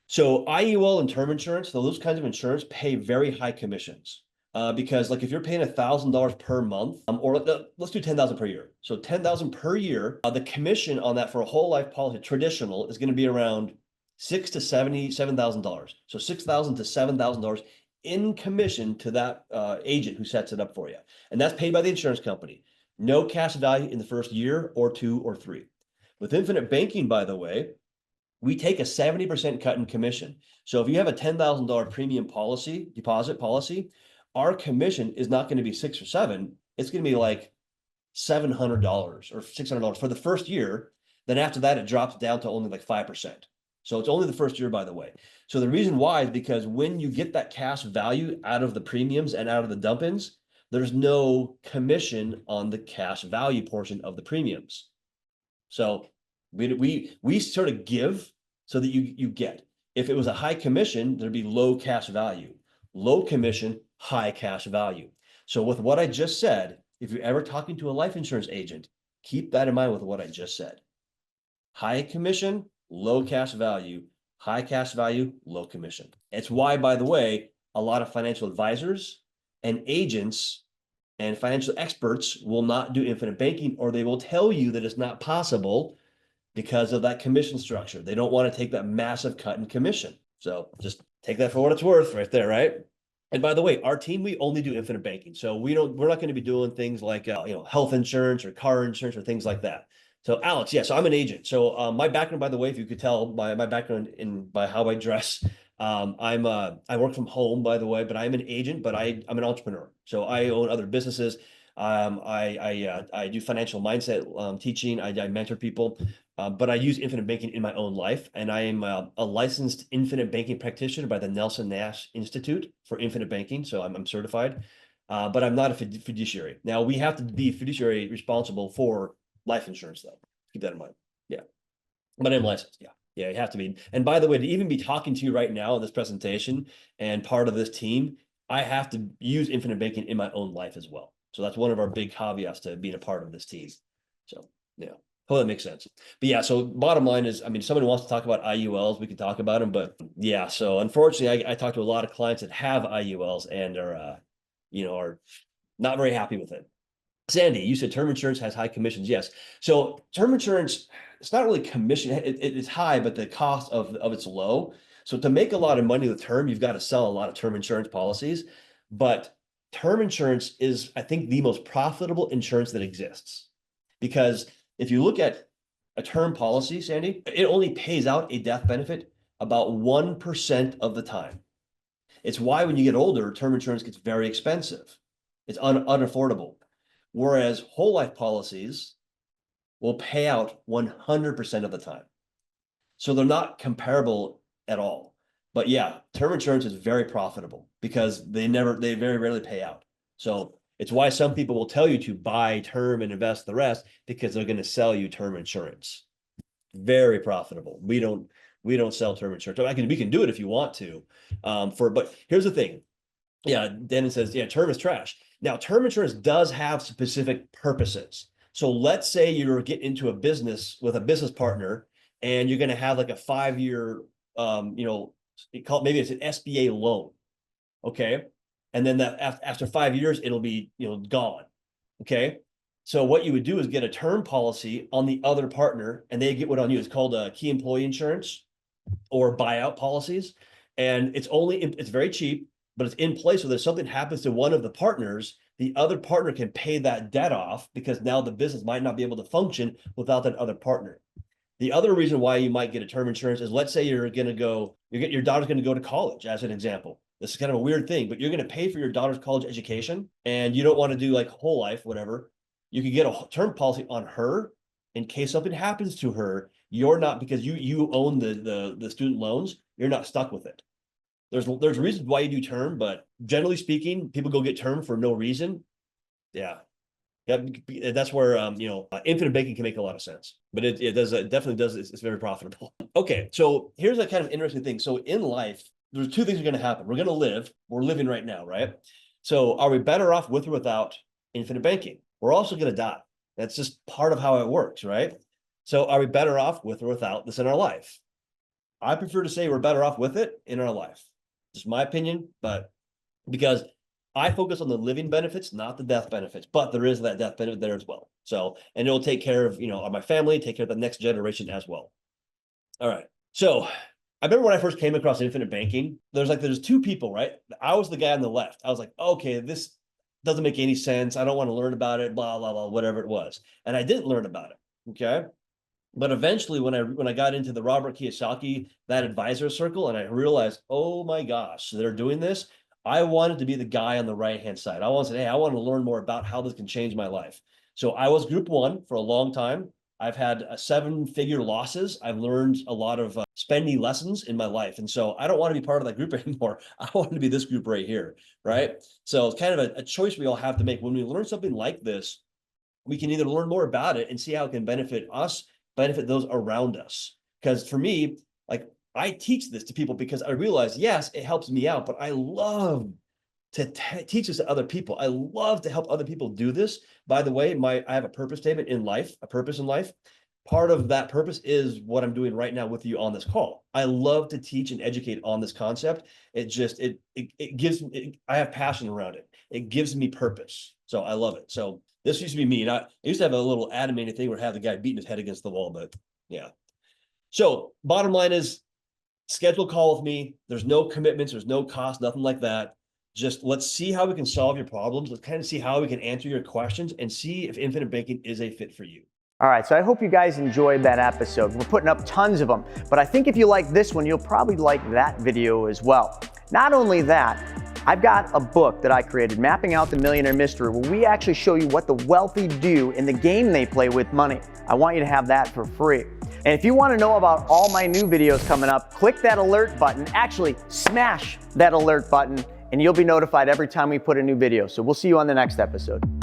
So IUL and term insurance, so those kinds of insurance pay very high commissions. Because like if you're paying $1,000 per month, or let's do 10,000 per year. So 10,000 per year, the commission on that for a whole life policy traditional is going to be around $6,000 to $77,000. So $6,000 to $7,000 in commission to that agent who sets it up for you. And that's paid by the insurance company. No cash value in the first year or 2 or 3. With infinite banking, by the way, we take a 70% cut in commission. So if you have a $10,000 premium deposit policy, our commission is not going to be 6 or 7. It's going to be like $700 or $600 for the first year. Then after that, it drops down to only like 5%. So it's only the first year, by the way. So the reason why is because when you get that cash value out of the premiums and out of the dump-ins, there's no commission on the cash value portion of the premiums. So we sort of give so that you get. If it was a high commission, there'd be low cash value. Low commission, high cash value. So with what I just said, if you're ever talking to a life insurance agent, keep that in mind with what I just said. High commission, low cash value, high cash value, low commission. It's why, by the way, a lot of financial advisors and agents and financial experts will not do infinite banking, or they will tell you that it's not possible because of that commission structure. They don't want to take that massive cut in commission. So just take that for what it's worth right there, right? And by the way, our team, we only do infinite banking. So we're not going to be doing things like, health insurance or car insurance or things like that. So Alex, yeah, so I'm an agent. So my background, by the way, if you could tell by my background by how I dress, I work from home, by the way, but I'm an agent, but I'm an entrepreneur. So I own other businesses. I do financial mindset teaching. I mentor people, but I use infinite banking in my own life. And I am a licensed infinite banking practitioner by the Nelson Nash Institute for Infinite Banking. So I'm certified, but I'm not a fiduciary. Now we have to be fiduciary responsible for life insurance though. Keep that in mind. Yeah. But I'm licensed. Yeah. Yeah, you have to be. And by the way, to even be talking to you right now in this presentation and part of this team, I have to use infinite banking in my own life as well. So that's one of our big caveats to being a part of this team. So yeah, hope that makes sense. But yeah, so bottom line is, I mean, if somebody wants to talk about IULs, we can talk about them. But yeah, so unfortunately, I talk to a lot of clients that have IULs and are not very happy with it. Sandy, you said term insurance has high commissions. Yes. So term insurance, it's not really commission. It's high, but the cost of it's low. So to make a lot of money with term, you've got to sell a lot of term insurance policies. But term insurance is, I think, the most profitable insurance that exists. Because if you look at a term policy, Sandy, it only pays out a death benefit about 1% of the time. It's why when you get older, term insurance gets very expensive. It's unaffordable. Whereas whole life policies will pay out 100% of the time. So they're not comparable at all. But yeah, term insurance is very profitable because they very rarely pay out. So it's why some people will tell you to buy term and invest the rest because they're going to sell you term insurance. Very profitable. We don't sell term insurance. We can do it if you want to. But here's the thing. Yeah, Dennis says, yeah, term is trash. Now, term insurance does have specific purposes. So let's say you're getting into a business with a business partner and you're going to have like a 5-year, maybe it's an SBA loan. Okay. And then that after 5 years, it'll be, gone. Okay. So what you would do is get a term policy on the other partner and they get what on you. It's called a key employee insurance or buyout policies. And it's very cheap, but it's in place so that if something happens to one of the partners, the other partner can pay that debt off because now the business might not be able to function without that other partner. The other reason why you might get a term insurance is, let's say your daughter's going to go to college, as an example. This is kind of a weird thing, but you're going to pay for your daughter's college education and you don't want to do like whole life, whatever. You could get a term policy on her in case something happens to her, you're not, because you own the student loans, you're not stuck with it. There's reasons why you do term, but generally speaking, people go get term for no reason. Yeah. That's where infinite banking can make a lot of sense, but it definitely does. It's very profitable. Okay, so here's a kind of interesting thing. So in life, there's two things are going to happen. We're going to live. We're living right now, right? So are we better off with or without infinite banking? We're also going to die. That's just part of how it works, right? So are we better off with or without this in our life? I prefer to say we're better off with it in our life. Just my opinion, but because I focus on the living benefits, not the death benefits, but there is that death benefit there as well. So, and it'll take care of, my family, take care of the next generation as well. All right. So I remember when I first came across infinite banking, there's two people, right? I was the guy on the left. I was like, okay, this doesn't make any sense. I don't want to learn about it, blah, blah, blah, whatever it was. And I didn't learn about it. Okay. But eventually when I got into the Robert Kiyosaki, that advisor circle, and I realized, oh my gosh, they're doing this. I wanted to be the guy on the right-hand side. I wanted to say, hey, I want to learn more about how this can change my life. So I was group one for a long time. I've had 7-figure losses. I've learned a lot of spending lessons in my life. And so I don't want to be part of that group anymore. I want to be this group right here, right? So it's kind of a choice we all have to make. When we learn something like this, we can either learn more about it and see how it can benefit us, benefit those around us. Because for me, like, I teach this to people because I realize, yes, it helps me out, but I love to teach this to other people. I love to help other people do this. By the way, I have a purpose statement in life, a purpose in life. Part of that purpose is what I'm doing right now with you on this call. I love to teach and educate on this concept. It just, it gives me, I have passion around it. It gives me purpose. So I love it. So this used to be me. And I used to have a little animated thing where I have the guy beating his head against the wall, but yeah. So bottom line is, schedule a call with me. There's no commitments. There's no cost, nothing like that. Just let's see how we can solve your problems. Let's kind of see how we can answer your questions and see if infinite banking is a fit for you. All right, so I hope you guys enjoyed that episode. We're putting up tons of them, but I think if you like this one, you'll probably like that video as well. Not only that, I've got a book that I created, Mapping Out the Millionaire Mystery, where we actually show you what the wealthy do in the game they play with money. I want you to have that for free. And if you want to know about all my new videos coming up, click that alert button. Actually, smash that alert button, and you'll be notified every time we put a new video. So we'll see you on the next episode.